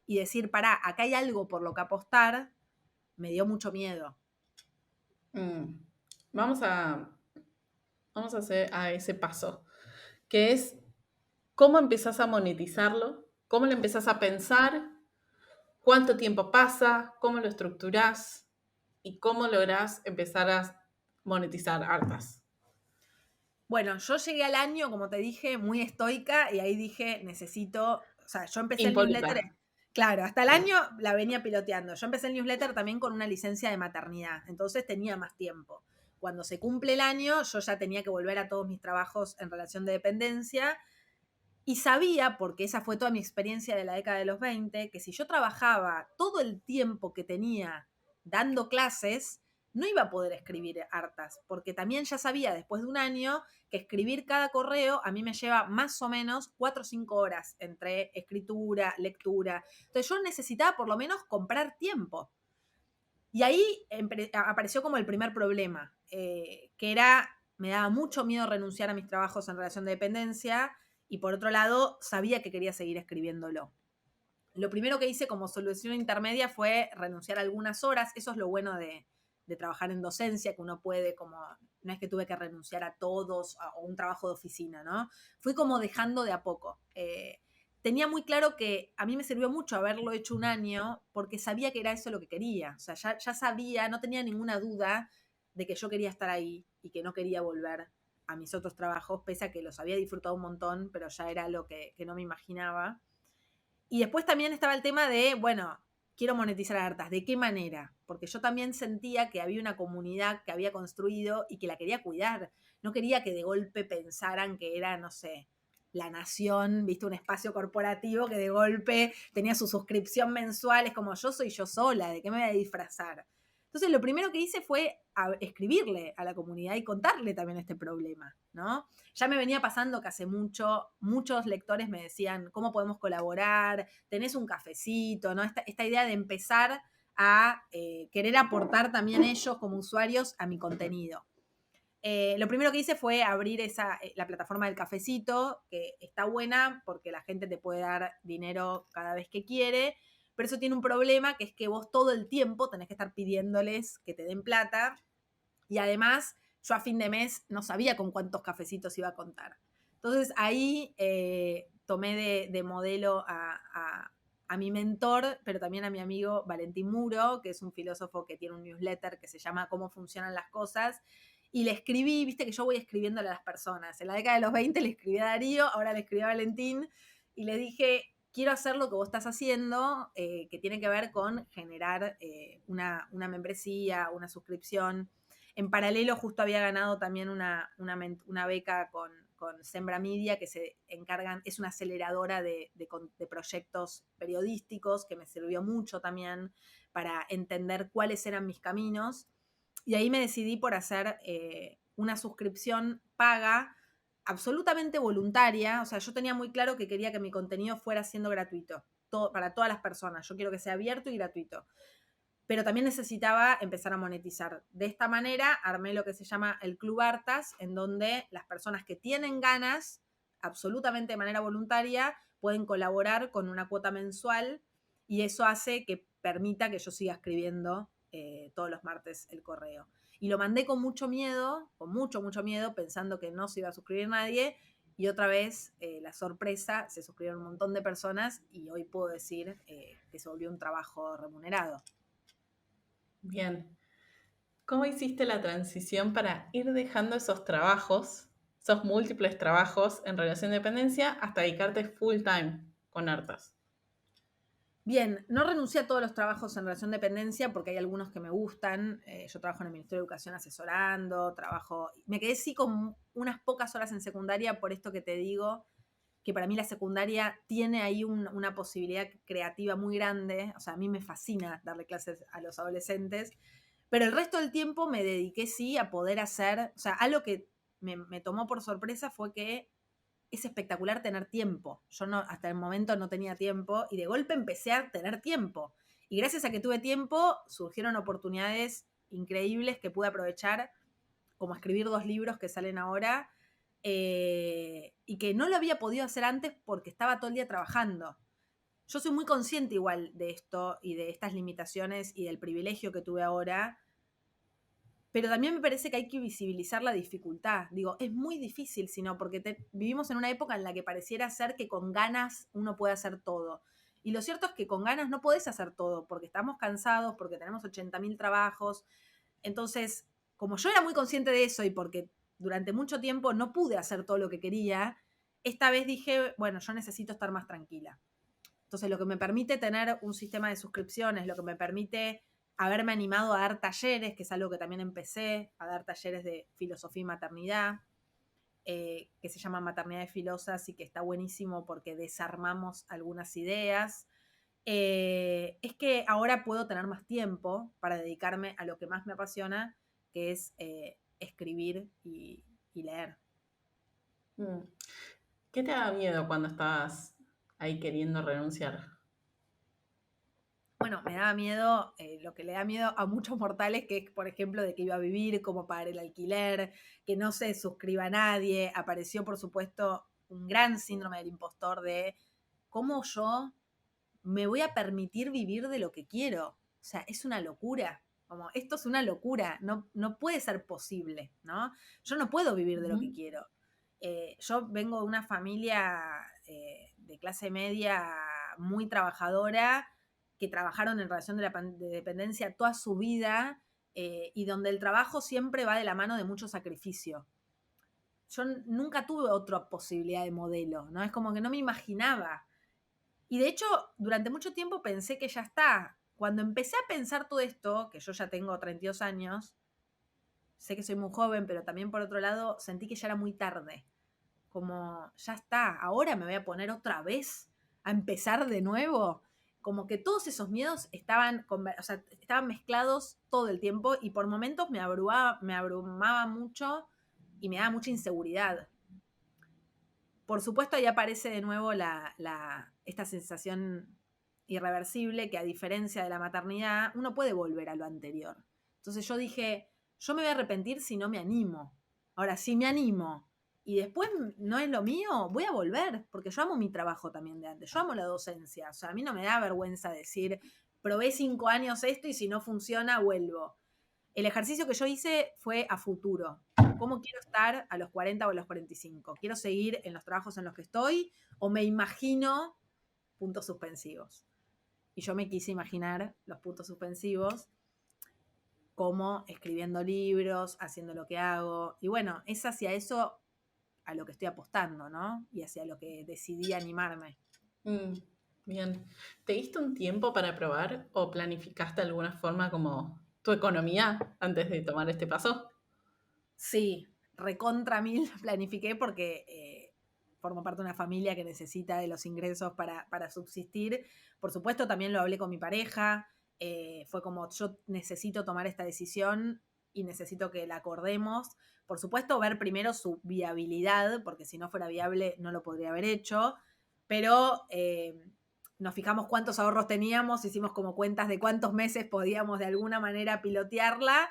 y decir, pará, acá hay algo por lo que apostar, me dio mucho miedo. Mm. Vamos a, vamos a hacer a ese paso, que es cómo empezás a monetizarlo, cómo lo empezás a pensar, cuánto tiempo pasa, cómo lo estructurás y cómo lográs empezar a monetizar hartas. Bueno, yo llegué al año, como te dije, muy estoica y ahí dije, necesito, o sea, yo empecé el Impoluta. newsletter, claro, hasta el año la venía piloteando. Yo empecé el newsletter también con una licencia de maternidad, entonces tenía más tiempo. Cuando se cumple el año, yo ya tenía que volver a todos mis trabajos en relación de dependencia y sabía, porque esa fue toda mi experiencia de la década de los 20, que si yo trabajaba todo el tiempo que tenía dando clases, no iba a poder escribir hartas, porque también ya sabía después de un año que escribir cada correo a mí me lleva más o menos 4 o 5 horas entre escritura, lectura. Entonces yo necesitaba por lo menos comprar tiempo. Y ahí apareció como el primer problema, que era, me daba mucho miedo renunciar a mis trabajos en relación de dependencia y por otro lado sabía que quería seguir escribiéndolo. Lo primero que hice como solución intermedia fue renunciar a algunas horas. Eso es lo bueno de trabajar en docencia, que uno puede como, no es que tuve que renunciar a todos o un trabajo de oficina, ¿no? Fui como dejando de a poco. Tenía muy claro que a mí me sirvió mucho haberlo hecho un año porque sabía que era eso lo que quería. O sea, ya sabía, no tenía ninguna duda de que yo quería estar ahí y que no quería volver a mis otros trabajos, pese a que los había disfrutado un montón, pero ya era lo que no me imaginaba. Y después también estaba el tema de, bueno, quiero monetizar hartas, ¿de qué manera? Porque yo también sentía que había una comunidad que había construido y que la quería cuidar. No quería que de golpe pensaran que era, no sé, La Nación, viste, un espacio corporativo que de golpe tenía su suscripción mensual, es como yo soy yo sola, ¿de qué me voy a disfrazar? Entonces lo primero que hice fue escribirle a la comunidad y contarle también este problema, ¿no? Ya me venía pasando que hace mucho, muchos lectores me decían, ¿cómo podemos colaborar? ¿Tenés un cafecito? ¿No? Esta idea de empezar a querer aportar también ellos como usuarios a mi contenido. Lo primero que hice fue abrir la plataforma del cafecito, que está buena porque la gente te puede dar dinero cada vez que quiere, pero eso tiene un problema, que es que vos todo el tiempo tenés que estar pidiéndoles que te den plata y además yo a fin de mes no sabía con cuántos cafecitos iba a contar. Entonces ahí tomé de modelo a mi mentor, pero también a mi amigo Valentín Muro, que es un filósofo que tiene un newsletter que se llama Cómo funcionan las cosas. Y le escribí, viste que yo voy escribiéndole a las personas. En la década de los 20 le escribí a Darío, ahora le escribí a Valentín y le dije, quiero hacer lo que vos estás haciendo, que tiene que ver con generar una membresía, una suscripción. En paralelo, justo había ganado también una beca con Sembra Media, que se encargan, es una aceleradora de proyectos periodísticos, que me sirvió mucho también para entender cuáles eran mis caminos. Y ahí me decidí por hacer una suscripción paga, absolutamente voluntaria. O sea, yo tenía muy claro que quería que mi contenido fuera siendo gratuito, para todas las personas. Yo quiero que sea abierto y gratuito, pero también necesitaba empezar a monetizar. De esta manera armé lo que se llama el Club Hartas, en donde las personas que tienen ganas, absolutamente de manera voluntaria, pueden colaborar con una cuota mensual y eso hace que permita que yo siga escribiendo todos los martes el correo. Y lo mandé con mucho miedo, con mucho, mucho miedo, pensando que no se iba a suscribir nadie. Y otra vez, la sorpresa, se suscribieron un montón de personas y hoy puedo decir que se volvió un trabajo remunerado. Bien. ¿Cómo hiciste la transición para ir dejando esos trabajos, esos múltiples trabajos en relación de dependencia, hasta dedicarte full time con Artas? Bien, no renuncié a todos los trabajos en relación de dependencia porque hay algunos que me gustan. Yo trabajo en el Ministerio de Educación asesorando, me quedé sí con unas pocas horas en secundaria por esto que te digo, que para mí la secundaria tiene ahí una posibilidad creativa muy grande. O sea, a mí me fascina darle clases a los adolescentes, pero el resto del tiempo me dediqué sí a poder hacer, o sea, algo que me tomó por sorpresa fue que es espectacular tener tiempo. Yo no, hasta el momento no tenía tiempo y de golpe empecé a tener tiempo. Y gracias a que tuve tiempo, surgieron oportunidades increíbles que pude aprovechar, como escribir 2 libros que salen ahora, y que no lo había podido hacer antes porque estaba todo el día trabajando. Yo soy muy consciente igual de esto y de estas limitaciones y del privilegio que tuve ahora, pero también me parece que hay que visibilizar la dificultad. Digo, es muy difícil, sino porque vivimos en una época en la que pareciera ser que con ganas uno puede hacer todo. Y lo cierto es que con ganas no podés hacer todo, porque estamos cansados, porque tenemos 80.000 trabajos. Entonces, como yo era muy consciente de eso y porque durante mucho tiempo no pude hacer todo lo que quería, esta vez dije, bueno, yo necesito estar más tranquila. Entonces, lo que me permite tener un sistema de suscripciones, lo que me permite haberme animado a dar talleres, que es algo que también empecé, a dar talleres de filosofía y maternidad, que se llama Maternidades Filosas y que está buenísimo porque desarmamos algunas ideas. Es que ahora puedo tener más tiempo para dedicarme a lo que más me apasiona, que es escribir y leer. Mm. ¿Qué te daba miedo cuando estabas ahí queriendo renunciar? Bueno, me daba miedo, lo que le da miedo a muchos mortales, que es, por ejemplo, de que iba a vivir, cómo pagar el alquiler, que no se suscriba a nadie. Apareció, por supuesto, un gran síndrome del impostor de cómo yo me voy a permitir vivir de lo que quiero. O sea, es una locura. Como, esto es una locura, no puede ser posible, ¿no? Yo no puedo vivir de lo que quiero. Yo vengo de una familia de clase media muy trabajadora, que trabajaron en relación de dependencia toda su vida, y donde el trabajo siempre va de la mano de mucho sacrificio. Yo nunca tuve otra posibilidad de modelo, ¿no? Es como que no me imaginaba. Y de hecho, durante mucho tiempo pensé que ya está. Cuando empecé a pensar todo esto, que yo ya tengo 32 años, sé que soy muy joven, pero también por otro lado sentí que ya era muy tarde. Como, ya está, ahora me voy a poner otra vez a empezar de nuevo. Como que todos esos miedos o sea, estaban mezclados todo el tiempo y por momentos me abrumaba mucho y me daba mucha inseguridad. Por supuesto, ahí aparece de nuevo esta sensación irreversible que, a diferencia de la maternidad, uno puede volver a lo anterior. Entonces yo dije, yo me voy a arrepentir si no me animo. Ahora, si me animo y después no es lo mío, voy a volver, porque yo amo mi trabajo también de antes, yo amo la docencia. O sea, a mí no me da vergüenza decir, probé 5 años esto y si no funciona, vuelvo. El ejercicio que yo hice fue a futuro. ¿Cómo quiero estar a los 40 o a los 45? ¿Quiero seguir en los trabajos en los que estoy o me imagino puntos suspensivos? Y yo me quise imaginar los puntos suspensivos como escribiendo libros, haciendo lo que hago. Y bueno, es hacia eso a lo que estoy apostando, ¿no? Y hacia lo que decidí animarme. Mm, bien. ¿Te diste un tiempo para probar o planificaste de alguna forma como tu economía antes de tomar este paso? Sí, recontra mil planifiqué porque formo parte de una familia que necesita de los ingresos para subsistir. Por supuesto, también lo hablé con mi pareja. Fue como, yo necesito tomar esta decisión y necesito que la acordemos. Por supuesto, ver primero su viabilidad, porque si no fuera viable no lo podría haber hecho. Pero nos fijamos cuántos ahorros teníamos, hicimos como cuentas de cuántos meses podíamos de alguna manera pilotearla.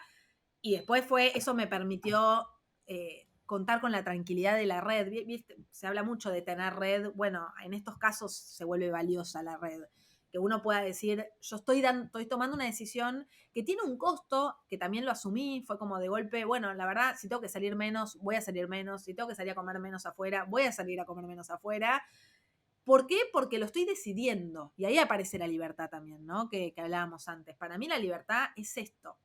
Y después eso me permitió contar con la tranquilidad de la red. ¿Viste? Se habla mucho de tener red. Bueno, en estos casos se vuelve valiosa la red. que uno pueda decir, yo estoy tomando una decisión que tiene un costo, que también lo asumí, fue como de golpe, bueno, la verdad, si tengo que salir menos, voy a salir menos, si tengo que salir a comer menos afuera, voy a salir a comer menos afuera. ¿Por qué? Porque lo estoy decidiendo. Y ahí aparece la libertad también, ¿no? Que hablábamos antes. Para mí la libertad es esto.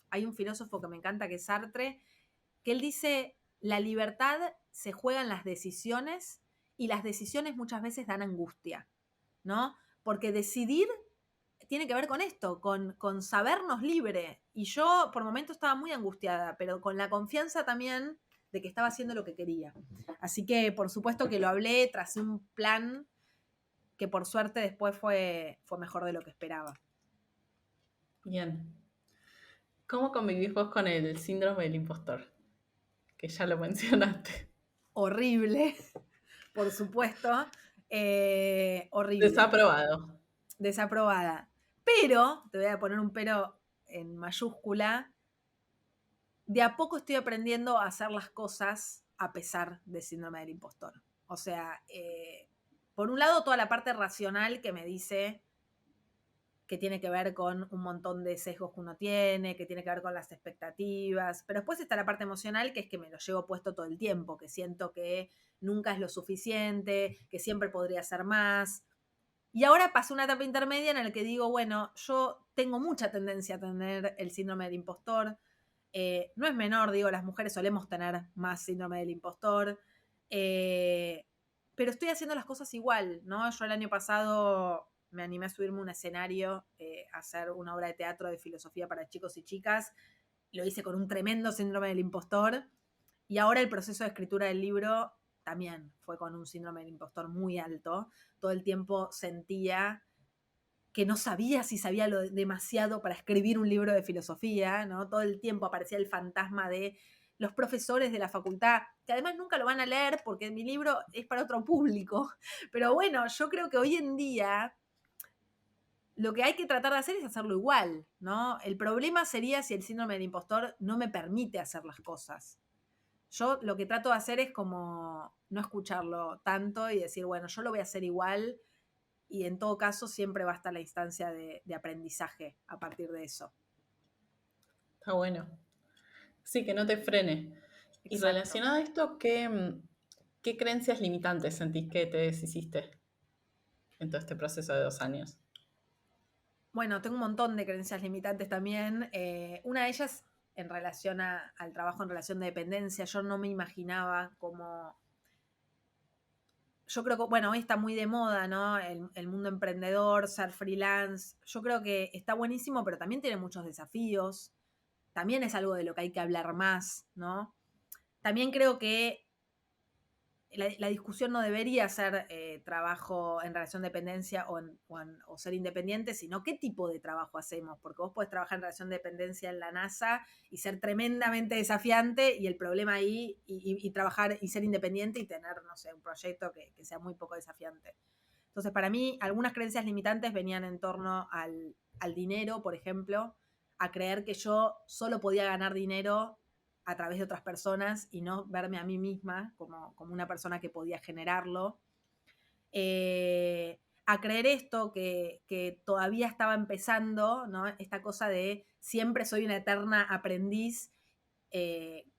Hay un filósofo que me encanta, que es Sartre, que él dice, la libertad se juega en las decisiones y las decisiones muchas veces dan angustia, ¿no? Porque decidir tiene que ver con esto, con sabernos libre. Y yo por momentos estaba muy angustiada, pero con la confianza también de que estaba haciendo lo que quería. Así que por supuesto que lo hablé, tracé un plan que por suerte después fue mejor de lo que esperaba. Bien. ¿Cómo convivís vos con el síndrome del impostor? Que ya lo mencionaste. Horrible, por supuesto, horrible, Desaprobado. desaprobada. Pero, te voy a poner un pero en mayúscula, de a poco estoy aprendiendo a hacer las cosas a pesar del síndrome del impostor. O sea, por un lado toda la parte racional que me dice que tiene que ver con un montón de sesgos que uno tiene, que tiene que ver con las expectativas, pero después está la parte emocional, que es que me lo llevo puesto todo el tiempo, que siento que nunca es lo suficiente, que siempre podría ser más. Y ahora pasé una etapa intermedia en la que digo, bueno, yo tengo mucha tendencia a tener el síndrome del impostor. No es menor, digo, las mujeres solemos tener más síndrome del impostor. Pero estoy haciendo las cosas igual, ¿no? Yo el año pasado me animé a subirme a un escenario, a hacer una obra de teatro de filosofía para chicos y chicas. Lo hice con un tremendo síndrome del impostor. Y ahora el proceso de escritura del libro también fue con un síndrome del impostor muy alto. Todo el tiempo sentía que no sabía si sabía lo demasiado para escribir un libro de filosofía, ¿no? Todo el tiempo aparecía el fantasma de los profesores de la facultad, que además nunca lo van a leer porque mi libro es para otro público. Pero bueno, yo creo que hoy en día lo que hay que tratar de hacer es hacerlo igual, ¿no? El problema sería si el síndrome del impostor no me permite hacer las cosas. Yo lo que trato de hacer es como no escucharlo tanto y decir, bueno, yo lo voy a hacer igual, y en todo caso siempre va a estar la instancia de aprendizaje a partir de eso. Está bueno. Sí, que no te frene. Y Exacto. relacionado a esto, ¿qué creencias limitantes sentís que te deshiciste en todo este proceso de 2 años? Bueno, tengo un montón de creencias limitantes también. Una de ellas en relación al trabajo en relación de dependencia. Yo no me imaginaba como... Yo creo que, bueno, hoy está muy de moda, ¿no? El mundo emprendedor, ser freelance. Yo creo que está buenísimo, pero también tiene muchos desafíos. También es algo de lo que hay que hablar más, ¿no? También creo que la discusión no debería ser trabajo en relación de dependencia o ser independiente, sino qué tipo de trabajo hacemos, porque vos podés trabajar en relación de dependencia en la NASA y ser tremendamente desafiante, y el problema ahí, y trabajar y ser independiente y tener, no sé, un proyecto que sea muy poco desafiante. Entonces, para mí, algunas creencias limitantes venían en torno al dinero, por ejemplo, a creer que yo solo podía ganar dinero a través de otras personas y no verme a mí misma como una persona que podía generarlo. A creer esto, que todavía estaba empezando, ¿no? Esta cosa de siempre soy una eterna aprendiz,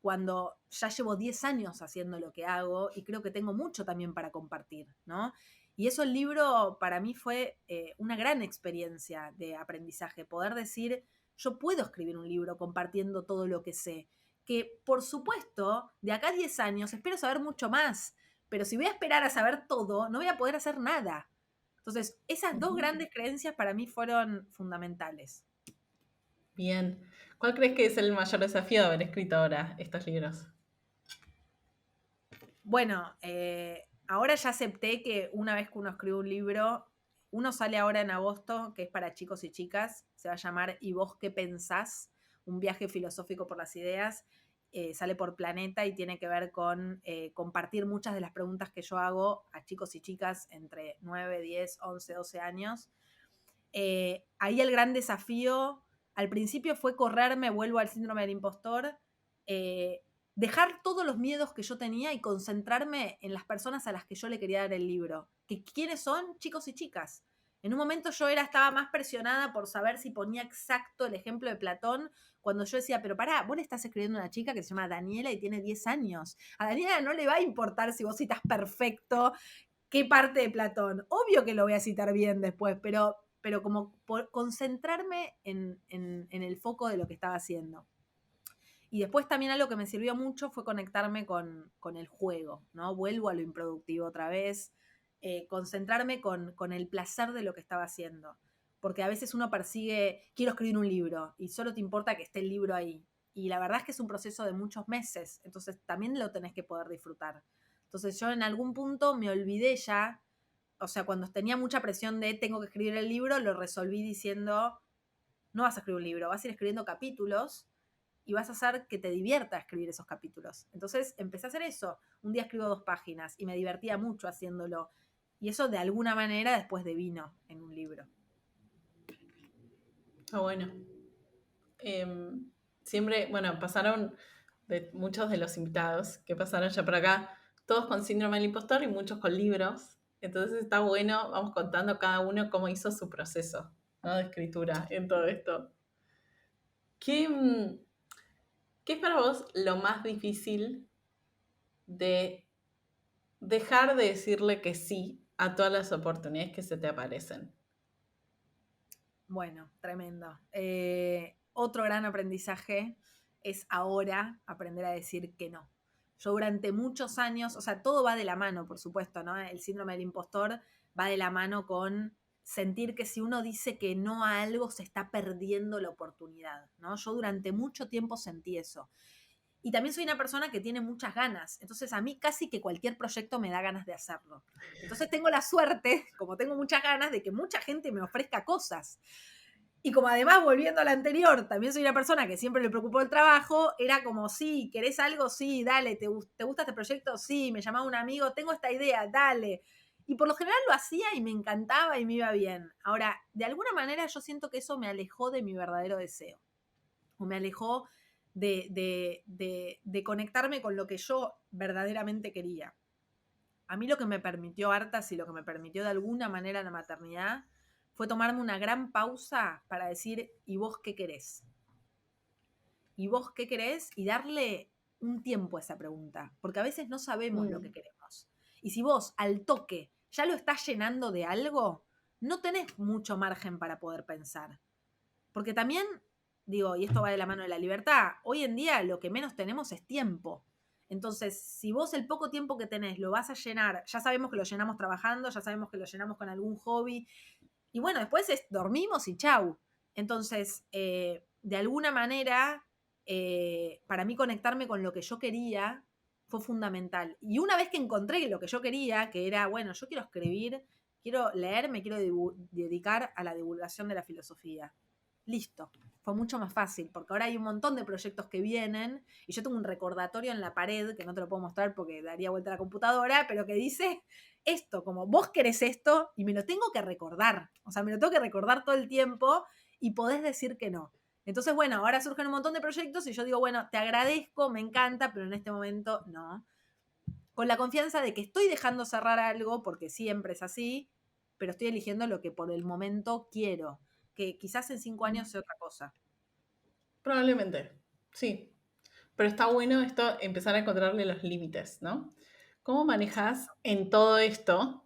cuando ya llevo 10 años haciendo lo que hago y creo que tengo mucho también para compartir, ¿no? Y eso, el libro para mí fue una gran experiencia de aprendizaje, poder decir, yo puedo escribir un libro compartiendo todo lo que sé, que por supuesto, de acá a 10 años espero saber mucho más, pero si voy a esperar a saber todo, no voy a poder hacer nada. Entonces, esas dos grandes creencias para mí fueron fundamentales. Bien. ¿Cuál crees que es el mayor desafío de haber escrito ahora estos libros? Bueno, ahora ya acepté que una vez que uno escribe un libro, uno sale ahora en agosto, que es para chicos y chicas, se va a llamar ¿Y vos qué pensás? Un viaje filosófico por las ideas. Sale por Planeta y tiene que ver con compartir muchas de las preguntas que yo hago a chicos y chicas entre 9, 10, 11, 12 años. Ahí el gran desafío, al principio fue correrme, vuelvo al síndrome del impostor, dejar todos los miedos que yo tenía y concentrarme en las personas a las que yo le quería dar el libro. ¿Quiénes son? Chicos y chicas. En un momento yo estaba más presionada por saber si ponía exacto el ejemplo de Platón, cuando yo decía, pero pará, vos le estás escribiendo a una chica que se llama Daniela y tiene 10 años. A Daniela no le va a importar si vos citas perfecto qué parte de Platón. Obvio que lo voy a citar bien después, pero como por concentrarme en el foco de lo que estaba haciendo. Y después también algo que me sirvió mucho fue conectarme con el juego, ¿no? Vuelvo a lo improductivo otra vez, concentrarme con el placer de lo que estaba haciendo. Porque a veces uno persigue, quiero escribir un libro, y solo te importa que esté el libro ahí. Y la verdad es que es un proceso de muchos meses, entonces también lo tenés que poder disfrutar. Entonces yo en algún punto me olvidé ya, o sea, cuando tenía mucha presión de tengo que escribir el libro, lo resolví diciendo, no vas a escribir un libro, vas a ir escribiendo capítulos y vas a hacer que te divierta escribir esos capítulos. Entonces empecé a hacer eso. Un día escribo 2 páginas y me divertía mucho haciéndolo. Y eso de alguna manera después devino en un libro. Está bueno. Siempre, bueno, pasaron de muchos de los invitados que pasaron ya por acá, todos con síndrome del impostor y muchos con libros. Entonces está bueno, vamos contando cada uno cómo hizo su proceso, ¿no? De escritura en todo esto. ¿Qué, qué es para vos lo más difícil de dejar de decirle que sí a todas las oportunidades que se te aparecen? Bueno, tremendo. Otro gran aprendizaje es ahora aprender a decir que no. Yo durante muchos años, o sea, todo va de la mano, por supuesto, ¿no? El síndrome del impostor va de la mano con sentir que si uno dice que no a algo se está perdiendo la oportunidad, ¿no? Yo durante mucho tiempo sentí eso. Y también soy una persona que tiene muchas ganas. Entonces a mí casi que cualquier proyecto me da ganas de hacerlo. Entonces tengo la suerte, como tengo muchas ganas, de que mucha gente me ofrezca cosas. Y como además, volviendo a la anterior, también soy una persona que siempre le preocupó el trabajo, era como, sí, ¿querés algo? Sí, dale, ¿te gusta este proyecto? Sí, me llamaba un amigo, tengo esta idea, dale. Y por lo general lo hacía y me encantaba y me iba bien. Ahora, de alguna manera yo siento que eso me alejó de mi verdadero deseo. O me alejó de conectarme con lo que yo verdaderamente quería. A mí lo que me permitió Artas y lo que me permitió de alguna manera la maternidad fue tomarme una gran pausa para decir, ¿y vos qué querés? ¿Y vos qué querés? Y darle un tiempo a esa pregunta, porque a veces no sabemos lo que queremos. Y si vos al toque ya lo estás llenando de algo, no tenés mucho margen para poder pensar. Porque también, digo, y esto va de la mano de la libertad, hoy en día lo que menos tenemos es tiempo. Entonces, si vos el poco tiempo que tenés lo vas a llenar, ya sabemos que lo llenamos trabajando, ya sabemos que lo llenamos con algún hobby, y bueno, después dormimos y chau. Entonces, de alguna manera, para mí conectarme con lo que yo quería fue fundamental. Y una vez que encontré lo que yo quería, que era, bueno, yo quiero escribir, quiero leer, me quiero dedicar a la divulgación de la filosofía. Listo, fue mucho más fácil, porque ahora hay un montón de proyectos que vienen y yo tengo un recordatorio en la pared, que no te lo puedo mostrar porque daría vuelta a la computadora, pero que dice esto, como vos querés esto y me lo tengo que recordar, o sea, me lo tengo que recordar todo el tiempo y podés decir que no. Entonces, bueno, ahora surgen un montón de proyectos y yo digo, bueno, te agradezco, me encanta, pero en este momento no. Con la confianza de que estoy dejando cerrar algo, porque siempre es así, pero estoy eligiendo lo que por el momento quiero, que quizás en 5 años sea otra cosa. Probablemente, sí. Pero está bueno esto, empezar a encontrarle los límites, ¿no? ¿Cómo manejas en todo esto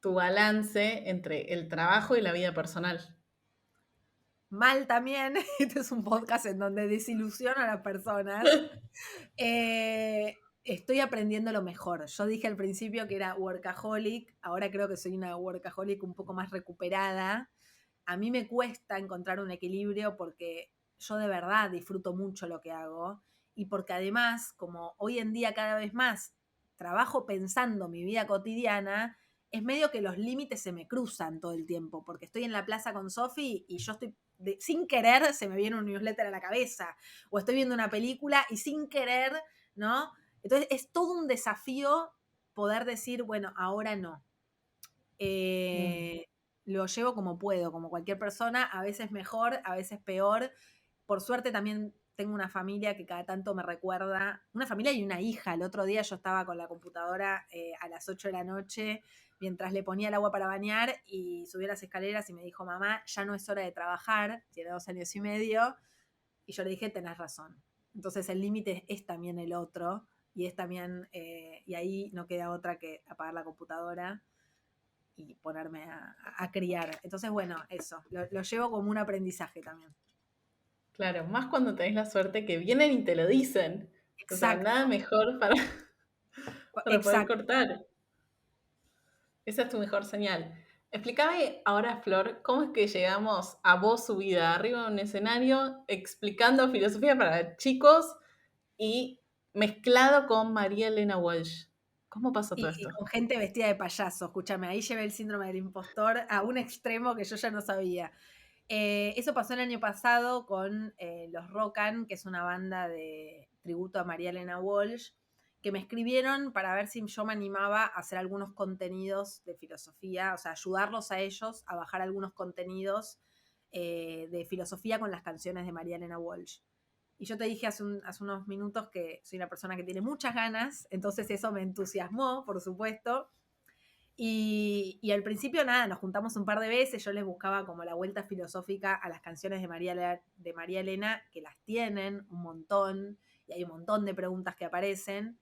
tu balance entre el trabajo y la vida personal? Mal también, este es un podcast en donde desilusiono a las personas. Estoy aprendiendo lo mejor. Yo dije al principio que era workaholic, ahora creo que soy una workaholic un poco más recuperada. A mí me cuesta encontrar un equilibrio porque yo de verdad disfruto mucho lo que hago y porque además, como hoy en día cada vez más trabajo pensando mi vida cotidiana, es medio que los límites se me cruzan todo el tiempo, porque estoy en la plaza con Sofi y yo estoy, sin querer, se me viene un newsletter a la cabeza, o estoy viendo una película y sin querer, ¿no? Entonces es todo un desafío poder decir, bueno, ahora no. Mm. Lo llevo como puedo, como cualquier persona, a veces mejor, a veces peor. Por suerte también tengo una familia que cada tanto me recuerda, una familia y una hija. El otro día yo estaba con la computadora a las 8 de la noche mientras le ponía el agua para bañar y subí las escaleras y me dijo, mamá, ya no es hora de trabajar, tiene 2 años y medio. Y yo le dije, tenés razón. Entonces el límite es también el otro y es también, y ahí no queda otra que apagar la computadora y ponerme a criar. Entonces, bueno, eso, lo llevo como un aprendizaje también. Claro, más cuando tenés la suerte que vienen y te lo dicen. O sea, nada Exacto, mejor para poder exacto. cortar. Esa es tu mejor señal. Explícame ahora, Flor, cómo es que llegamos a vos subida arriba de un escenario explicando filosofía para chicos y mezclado con María Elena Walsh. ¿Cómo pasó todo Y esto? con gente vestida de payaso, escúchame, ahí llevé el síndrome del impostor a un extremo que yo ya no sabía. Eso pasó el año pasado con los Rockan, que es una banda de tributo a María Elena Walsh, que me escribieron para ver si yo me animaba a hacer algunos contenidos de filosofía, o sea, ayudarlos a ellos a bajar algunos contenidos de filosofía con las canciones de María Elena Walsh. Y yo te dije hace unos minutos que soy una persona que tiene muchas ganas, entonces eso me entusiasmó, por supuesto. Y al principio nada, nos juntamos un par de veces, yo les buscaba como la vuelta filosófica a las canciones de María Elena, que las tienen un montón, y hay un montón de preguntas que aparecen.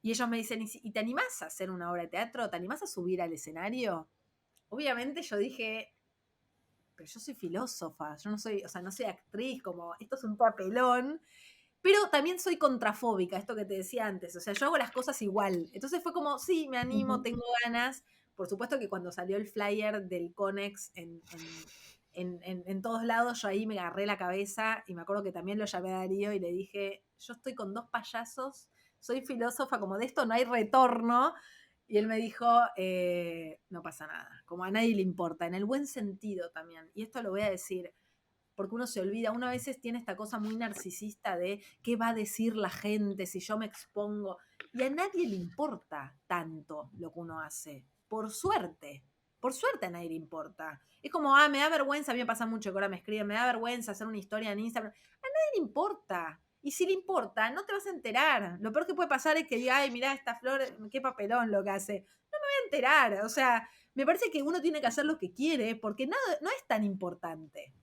Y ellos me dicen, ¿y te animás a hacer una obra de teatro? ¿Te animás a subir al escenario? Obviamente yo dije, pero yo soy filósofa, yo no soy, o sea, no soy actriz, como esto es un papelón. Pero también soy contrafóbica, esto que te decía antes. O sea, yo hago las cosas igual. Entonces fue como, sí, me animo, Ujú. tengo ganas. Por supuesto que cuando salió el flyer del Conex en todos lados, yo ahí me agarré la cabeza y me acuerdo que también lo llamé a Darío y le dije, yo estoy con 2 payasos, soy filósofa, como de esto no hay retorno. Y él me dijo, no pasa nada, como a nadie le importa, en el buen sentido también. Y esto lo voy a decir, porque uno se olvida, uno a veces tiene esta cosa muy narcisista de qué va a decir la gente si yo me expongo. Y a nadie le importa tanto lo que uno hace. Por suerte a nadie le importa. Es como, me da vergüenza, a mí me pasa mucho que ahora me escriben, me da vergüenza hacer una historia en Instagram. A nadie le importa. Y si le importa, no te vas a enterar. Lo peor que puede pasar es que diga, ay, mirá esta flor, qué papelón lo que hace. No me voy a enterar. O sea, me parece que uno tiene que hacer lo que quiere porque nada, no es tan importante.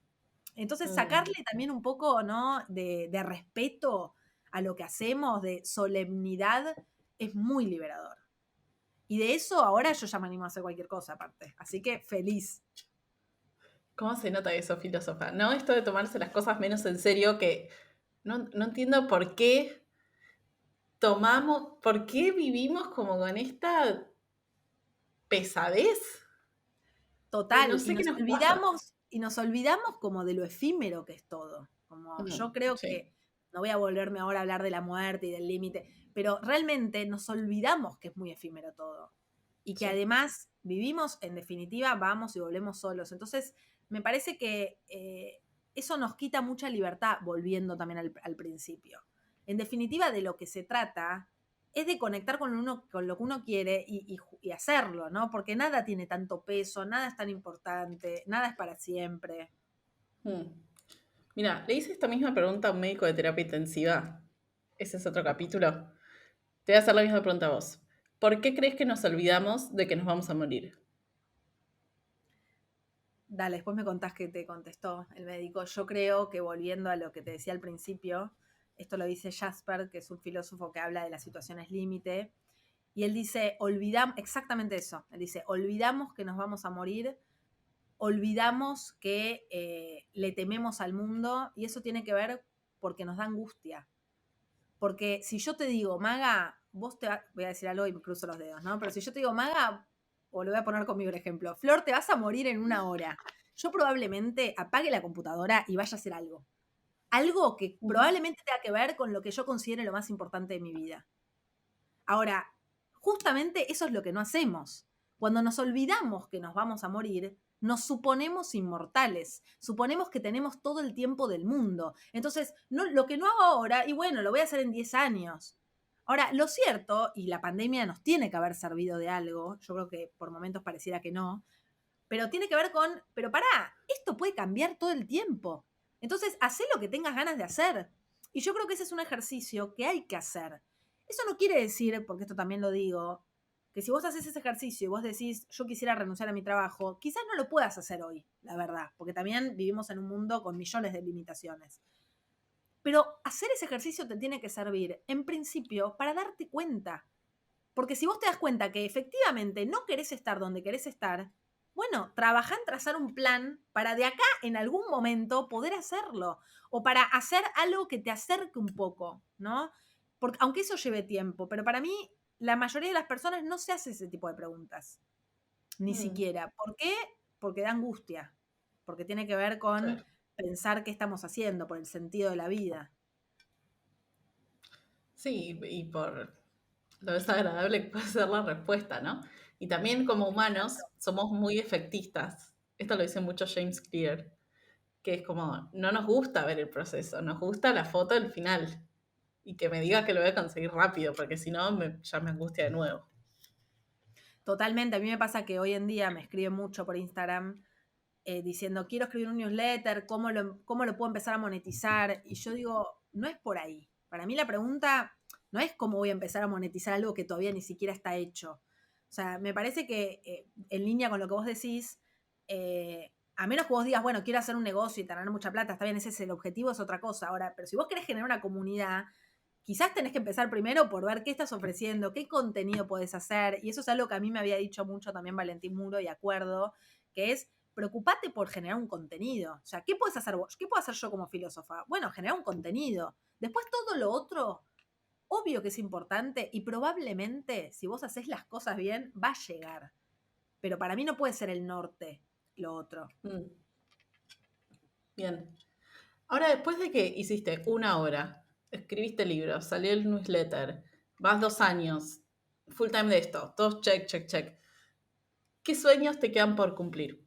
Entonces, Mm. sacarle también un poco, ¿no? De respeto a lo que hacemos, de solemnidad, es muy liberador. Y de eso ahora yo ya me animo a hacer cualquier cosa aparte. Así que feliz. ¿Cómo se nota eso, filósofa? ¿No? Esto de tomarse las cosas menos en serio, que no entiendo por qué por qué vivimos como con esta pesadez. No Total. sé qué nos pasa. Y nos olvidamos como de lo efímero que es todo. Como yo creo Sí, que, no voy a volverme ahora a hablar de la muerte y del límite, pero realmente nos olvidamos que es muy efímero todo. Y que sí. además vivimos, en definitiva, vamos y volvemos solos. Entonces, me parece que eso nos quita mucha libertad, volviendo también al principio. En definitiva, de lo que se trata es de conectar con lo que uno quiere y hacerlo, ¿no? Porque nada tiene tanto peso, nada es tan importante, nada es para siempre. Mm. Mira, le hice esta misma pregunta a un médico de terapia intensiva. Ese es otro capítulo. Te voy a hacer la misma pregunta a vos. ¿Por qué crees que nos olvidamos de que nos vamos a morir? Dale, después me contás que te contestó el médico. Yo creo que volviendo a lo que te decía al principio, esto lo dice Jasper, que es un filósofo que habla de las situaciones límite, y él dice, olvidamos, exactamente eso, él dice, olvidamos que nos vamos a morir, olvidamos que le tememos al mundo, y eso tiene que ver porque nos da angustia. Porque si yo te digo, Maga, voy a decir algo y me cruzo los dedos, ¿no? Pero si yo te digo, Maga, o lo voy a poner conmigo el ejemplo, Flor, te vas a morir en 1 hora. Yo probablemente apague la computadora y vaya a hacer algo. Algo que Ujú. probablemente tenga que ver con lo que yo considere lo más importante de mi vida. Ahora, justamente eso es lo que no hacemos. Cuando nos olvidamos que nos vamos a morir, nos suponemos inmortales, suponemos que tenemos todo el tiempo del mundo. Entonces, no, lo que no hago ahora, y bueno, lo voy a hacer en 10 años. Ahora, lo cierto, y la pandemia nos tiene que haber servido de algo, yo creo que por momentos pareciera que no, pero tiene que ver con, pero pará, esto puede cambiar todo el tiempo. Entonces, hacé lo que tengas ganas de hacer. Y yo creo que ese es un ejercicio que hay que hacer. Eso no quiere decir, porque esto también lo digo, que si vos haces ese ejercicio y vos decís, yo quisiera renunciar a mi trabajo, quizás no lo puedas hacer hoy, la verdad, porque también vivimos en un mundo con millones de limitaciones. Pero hacer ese ejercicio te tiene que servir, en principio, para darte cuenta. Porque si vos te das cuenta que efectivamente no querés estar donde querés estar, bueno, trabajá en trazar un plan para de acá en algún momento poder hacerlo. O para hacer algo que te acerque un poco, ¿no? Porque, aunque eso lleve tiempo, pero para mí la mayoría de las personas no se hace ese tipo de preguntas. Ni Mm, siquiera. ¿Por qué? Porque da angustia. Porque tiene que ver con claro. pensar qué estamos haciendo, por el sentido de la vida. Sí, y por lo desagradable que puede ser la respuesta, ¿no? Y también como humanos somos muy efectistas. Esto lo dice mucho James Clear, que es como, no nos gusta ver el proceso, nos gusta la foto del final. Y que me digas que lo voy a conseguir rápido, porque si no, ya me angustia de nuevo. Totalmente. A mí me pasa que hoy en día me escriben mucho por Instagram diciendo, quiero escribir un newsletter, cómo lo puedo empezar a monetizar? Y yo digo, no es por ahí. Para mí la pregunta no es cómo voy a empezar a monetizar algo que todavía ni siquiera está hecho. O sea, me parece que en línea con lo que vos decís, a menos que vos digas, bueno, quiero hacer un negocio y tener mucha plata, está bien, ese es el objetivo, es otra cosa. Ahora, pero si vos querés generar una comunidad, quizás tenés que empezar primero por ver qué estás ofreciendo, qué contenido podés hacer. Y eso es algo que a mí me había dicho mucho también Valentín Muro, y acuerdo, que es preocupate por generar un contenido. O sea, ¿qué puedes hacer vos? ¿Qué puedo hacer yo como filósofa? Bueno, generar un contenido. Después todo lo otro, obvio que es importante y probablemente si vos haces las cosas bien, va a llegar. Pero para mí no puede ser el norte lo otro. Mm, bien. Ahora, después de que hiciste una hora, escribiste libros, salió el newsletter, vas 2 años, full time de esto, todos check, check, check. ¿Qué sueños te quedan por cumplir?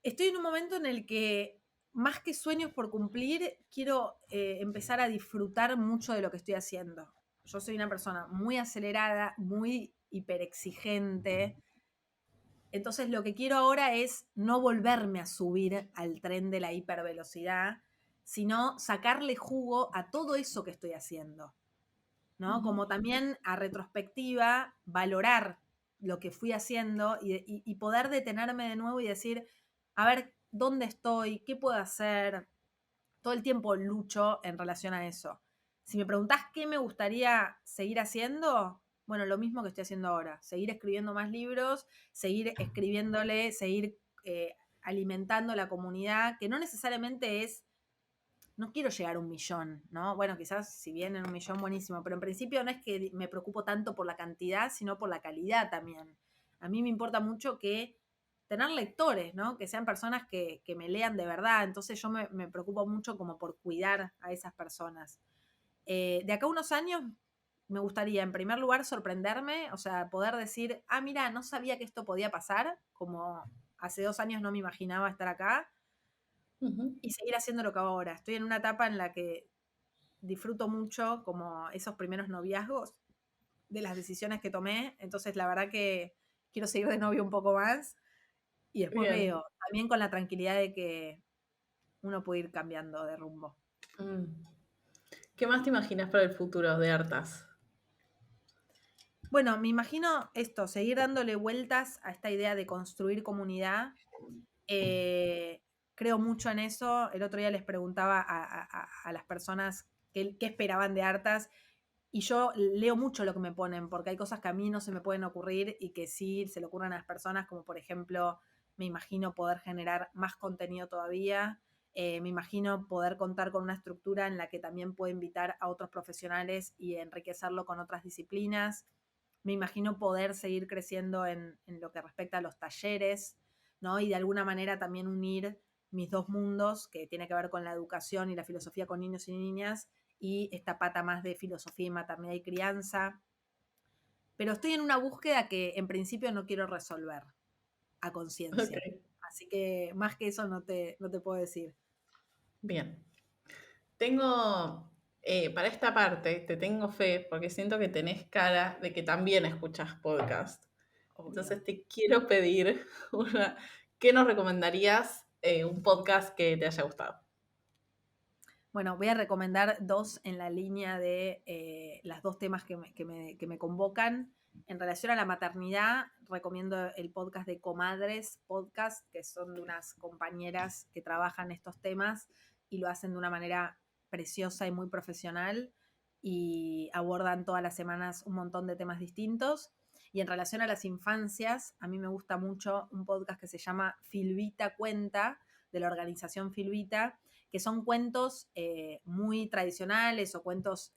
Estoy en un momento en el que, más que sueños por cumplir, quiero empezar a disfrutar mucho de lo que estoy haciendo. Yo soy una persona muy acelerada, muy hiperexigente. Entonces lo que quiero ahora es no volverme a subir al tren de la hipervelocidad, sino sacarle jugo a todo eso que estoy haciendo, ¿no? Ujú. Como también a retrospectiva, valorar lo que fui haciendo y poder detenerme de nuevo y decir, a ver, ¿dónde estoy? ¿Qué puedo hacer? Todo el tiempo lucho en relación a eso. Si me preguntás qué me gustaría seguir haciendo, bueno, lo mismo que estoy haciendo ahora, seguir escribiendo más libros, seguir escribiéndole, seguir alimentando la comunidad, que no necesariamente es, no quiero llegar a 1 millón, ¿no? Bueno, quizás si viene 1 millón, buenísimo, pero en principio no es que me preocupo tanto por la cantidad, sino por la calidad también. A mí me importa mucho que tener lectores, ¿no? Que sean personas que me lean de verdad. Entonces yo me preocupo mucho como por cuidar a esas personas. De acá a unos años me gustaría, en primer lugar, sorprenderme, o sea, poder decir, ah, mira, no sabía que esto podía pasar, como hace 2 años no me imaginaba estar acá, Ujú. y seguir haciendo lo que hago ahora. Estoy en una etapa en la que disfruto mucho como esos primeros noviazgos de las decisiones que tomé, entonces la verdad que quiero seguir de novio un poco más y después Bien. veo, también con la tranquilidad de que uno puede ir cambiando de rumbo. Mm. ¿Qué más te imaginas para el futuro de Artas? Bueno, me imagino esto, seguir dándole vueltas a esta idea de construir comunidad. Eh, Creo mucho en eso. El otro día les preguntaba a las personas qué esperaban de Artas y yo leo mucho lo que me ponen porque hay cosas que a mí no se me pueden ocurrir y que sí se le ocurren a las personas, como por ejemplo, me imagino poder generar más contenido todavía. Me imagino poder contar con una estructura en la que también puedo invitar a otros profesionales y enriquecerlo con otras disciplinas. Me imagino poder seguir creciendo en lo que respecta a los talleres, ¿no? Y de alguna manera también unir mis dos mundos, que tiene que ver con la educación y la filosofía con niños y niñas, y esta pata más de filosofía y maternidad y crianza. Pero estoy en una búsqueda que en principio no quiero resolver a Ok, conciencia. Así que más que eso no te puedo decir. bien. Tengo, para esta parte, te tengo fe porque siento que tenés cara de que también escuchas podcast. Obvio. Entonces te quiero pedir ¿qué nos recomendarías un podcast que te haya gustado? Bueno, voy a recomendar dos en la línea de las dos temas que me convocan. En relación a la maternidad, recomiendo el podcast de Comadres Podcast, que son de unas compañeras que trabajan estos temas y lo hacen de una manera preciosa y muy profesional y abordan todas las semanas un montón de temas distintos. Y en relación a las infancias, a mí me gusta mucho un podcast que se llama Filvita Cuenta, de la organización Filvita, que son cuentos muy tradicionales o cuentos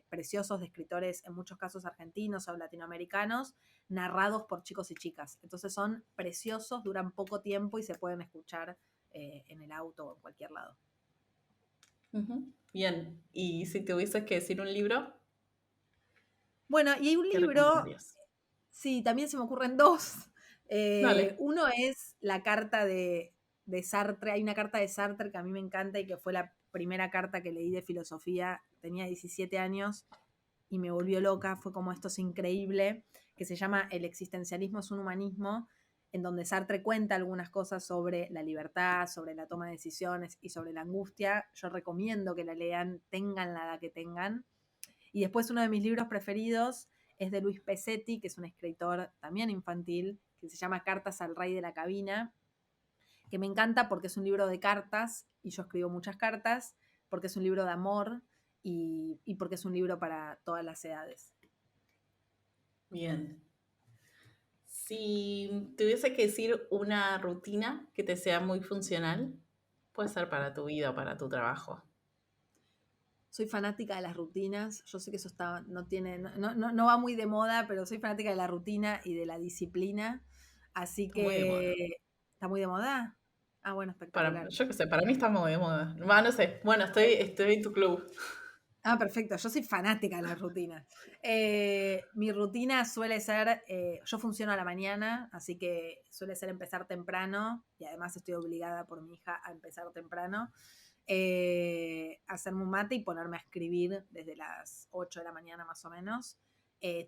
preciosos de escritores, en muchos casos argentinos o latinoamericanos, narrados por chicos y chicas. Entonces son preciosos, duran poco tiempo y se pueden escuchar en el auto o en cualquier lado. Ujú. Bien, y si tuvieses que decir un libro, Bueno, y hay un ¿qué libro, recomendarías? sí, también se me ocurren dos. Dale. Uno es la carta de Sartre. Hay una carta de Sartre que a mí me encanta y que fue la primera carta que leí de filosofía. Tenía 17 años y me volvió loca. Fue como esto es increíble, que se llama El existencialismo es un humanismo, en donde Sartre cuenta algunas cosas sobre la libertad, sobre la toma de decisiones y sobre la angustia. Yo recomiendo que la lean, tengan la edad que tengan. Y después uno de mis libros preferidos es de Luis Pesetti, que es un escritor también infantil, que se llama Cartas al Rey de la Cabina, que me encanta porque es un libro de cartas, y yo escribo muchas cartas, porque es un libro de amor y porque es un libro para todas las edades. Bien. Si tuviese que decir una rutina que te sea muy funcional, puede ser para tu vida o para tu trabajo. Soy fanática de las rutinas. Yo sé que eso no va muy de moda, pero soy fanática de la rutina y de la disciplina. Así Está muy de que, moda. ¿está muy de moda? Ah, bueno, espectacular. Yo qué sé, para mí está muy de moda. Va, no sé. Bueno, estoy en tu club. Ah, perfecto. Yo soy fanática de las rutinas. Mi rutina suele ser, yo funciono a la mañana, así que suele ser empezar temprano, y además estoy obligada por mi hija a empezar temprano, hacerme un mate y ponerme a escribir desde las 8 de la mañana más o menos.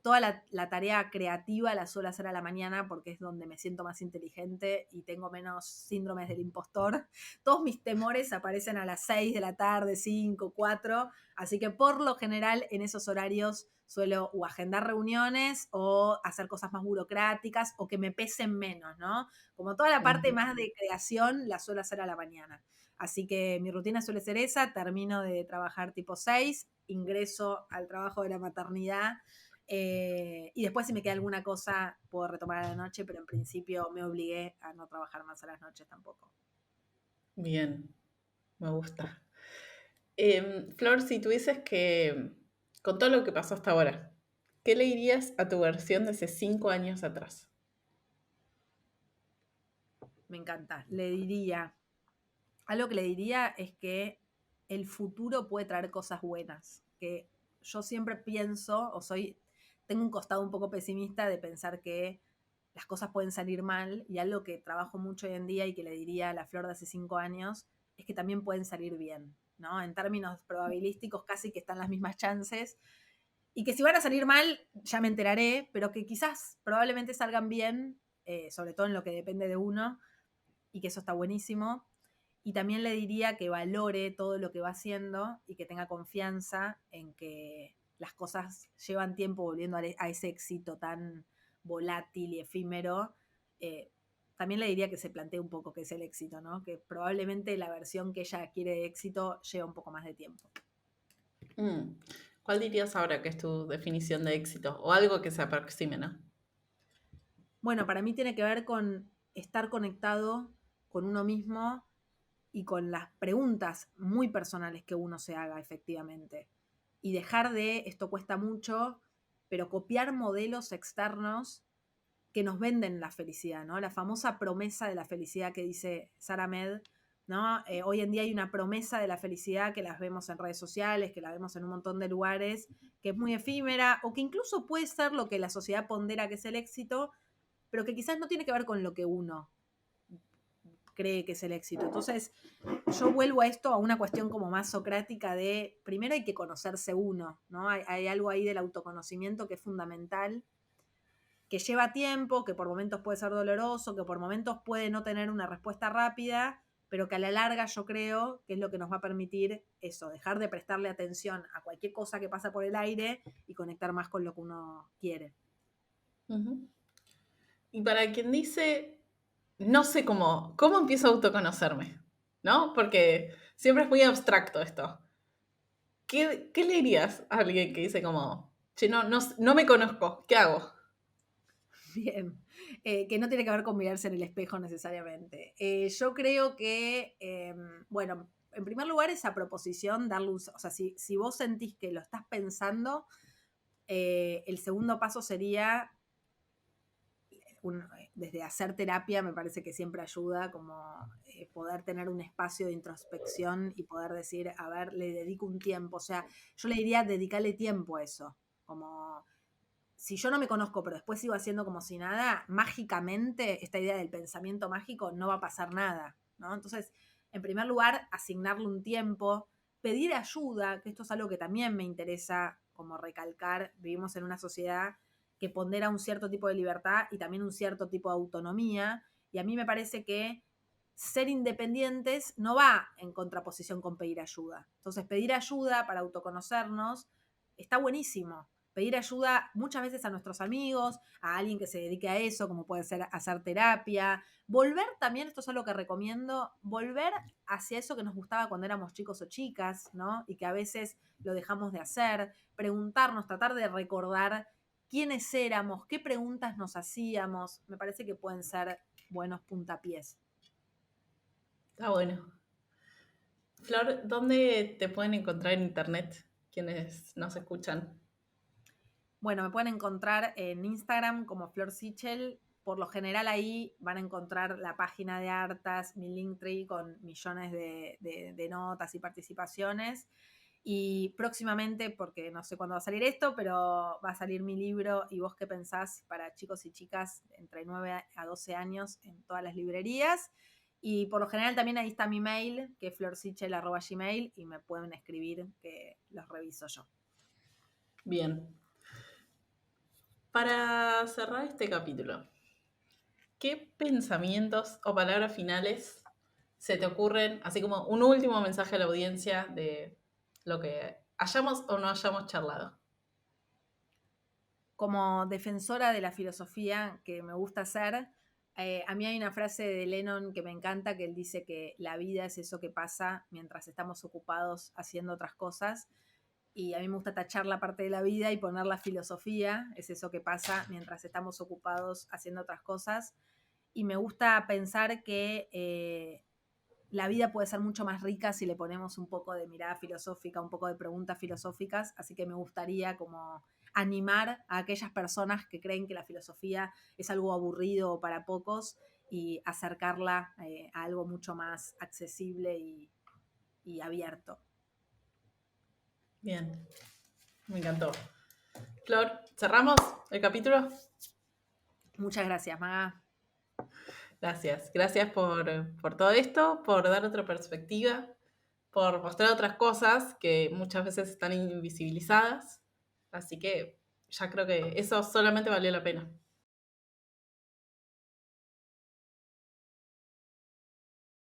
Toda la tarea creativa la suelo hacer a la mañana porque es donde me siento más inteligente y tengo menos síndromes del impostor. Todos mis temores aparecen a las 6 de la tarde, 5, 4. Así que por lo general en esos horarios suelo o agendar reuniones o hacer cosas más burocráticas o que me pesen menos, ¿no? Como toda la parte Ujú. más de creación la suelo hacer a la mañana. Así que mi rutina suele ser esa, termino de trabajar tipo 6, ingreso al trabajo de la maternidad y después si me queda alguna cosa puedo retomar a la noche, pero en principio me obligué a no trabajar más a las noches tampoco. Bien, me gusta. Flor, si tuvieses que, con todo lo que pasó hasta ahora, ¿qué le dirías a tu versión de hace 5 años atrás? Me encanta. Algo que le diría es que el futuro puede traer cosas buenas, que yo siempre pienso, tengo un costado un poco pesimista de pensar que las cosas pueden salir mal, y algo que trabajo mucho hoy en día y que le diría a la Flor de hace 5 años es que también pueden salir bien, ¿no? En términos probabilísticos casi que están las mismas chances, y que si van a salir mal ya me enteraré, pero que quizás probablemente salgan bien, sobre todo en lo que depende de uno, y que eso está buenísimo. Y también le diría que valore todo lo que va haciendo y que tenga confianza en que las cosas llevan tiempo volviendo a ese éxito tan volátil y efímero. Eh, También le diría que se plantee un poco qué es el éxito, ¿no? Que probablemente la versión que ella quiere de éxito lleva un poco más de tiempo. Mm. ¿Cuál dirías ahora que es tu definición de éxito? O algo que se aproxime, ¿no? Bueno, para mí tiene que ver con estar conectado con uno mismo y con las preguntas muy personales que uno se haga efectivamente. Y dejar de, esto cuesta mucho, pero copiar modelos externos que nos venden la felicidad, ¿no? La famosa promesa de la felicidad que dice Sara Med, ¿no? Hoy en día hay una promesa de la felicidad que las vemos en redes sociales, que la vemos en un montón de lugares, que es muy efímera o que incluso puede ser lo que la sociedad pondera que es el éxito, pero que quizás no tiene que ver con lo que uno cree que es el éxito. Entonces, yo vuelvo a esto, a una cuestión como más socrática de, primero hay que conocerse uno, ¿no? Hay algo ahí del autoconocimiento que es fundamental, que lleva tiempo, que por momentos puede ser doloroso, que por momentos puede no tener una respuesta rápida, pero que a la larga yo creo que es lo que nos va a permitir eso, dejar de prestarle atención a cualquier cosa que pasa por el aire y conectar más con lo que uno quiere. Ujú. Y para quien dice, no sé cómo empiezo a autoconocerme, ¿no? Porque siempre es muy abstracto esto. ¿Qué le dirías a alguien que dice como, che, no me conozco, ¿qué hago? Bien, que no tiene que ver con mirarse en el espejo necesariamente. Yo creo que, bueno, en primer lugar esa proposición, darle un, o sea, si vos sentís que lo estás pensando, el segundo paso sería desde hacer terapia me parece que siempre ayuda, como poder tener un espacio de introspección y poder decir, a ver, le dedico un tiempo. O sea, yo le diría dedicarle tiempo a eso. Como si yo no me conozco, pero después sigo haciendo como si nada, mágicamente, esta idea del pensamiento mágico, no va a pasar nada, ¿no? Entonces, en primer lugar, asignarle un tiempo, pedir ayuda, que esto es algo que también me interesa como recalcar. Vivimos en una sociedad que pondera un cierto tipo de libertad y también un cierto tipo de autonomía, y a mí me parece que ser independientes no va en contraposición con pedir ayuda. Entonces, pedir ayuda para autoconocernos está buenísimo. Pedir ayuda muchas veces a nuestros amigos, a alguien que se dedique a eso, como puede ser hacer terapia. Volver también, esto es algo que recomiendo, volver hacia eso que nos gustaba cuando éramos chicos o chicas, ¿no? Y que a veces lo dejamos de hacer, preguntarnos, tratar de recordar quiénes éramos, qué preguntas nos hacíamos, me parece que pueden ser buenos puntapiés. Está bueno. Flor, ¿dónde te pueden encontrar en internet quienes nos escuchan? Bueno, me pueden encontrar en Instagram como Flor Sichel. Por lo general ahí van a encontrar la página de Artas, mi Linktree con millones de notas y participaciones. Y próximamente, porque no sé cuándo va a salir esto, pero va a salir mi libro ¿Y vos qué pensás? Para chicos y chicas entre 9 a 12 años en todas las librerías. Y por lo general también ahí está mi mail, que es florsichel@gmail, y me pueden escribir que los reviso yo. Bien. Para cerrar este capítulo, ¿qué pensamientos o palabras finales se te ocurren, así como un último mensaje a la audiencia de lo que hayamos o no hayamos charlado? Como defensora de la filosofía que me gusta hacer, a mí hay una frase de Lennon que me encanta, que él dice que la vida es eso que pasa mientras estamos ocupados haciendo otras cosas. Y a mí me gusta tachar la parte de la vida y poner la filosofía, es eso que pasa mientras estamos ocupados haciendo otras cosas. Y me gusta pensar que la vida puede ser mucho más rica si le ponemos un poco de mirada filosófica, un poco de preguntas filosóficas, así que me gustaría como animar a aquellas personas que creen que la filosofía es algo aburrido o para pocos y acercarla a algo mucho más accesible y abierto. Bien, me encantó. Flor, ¿cerramos el capítulo? Muchas gracias, Maga. Gracias. Gracias por todo esto, por dar otra perspectiva, por mostrar otras cosas que muchas veces están invisibilizadas. Así que ya creo que eso solamente valió la pena.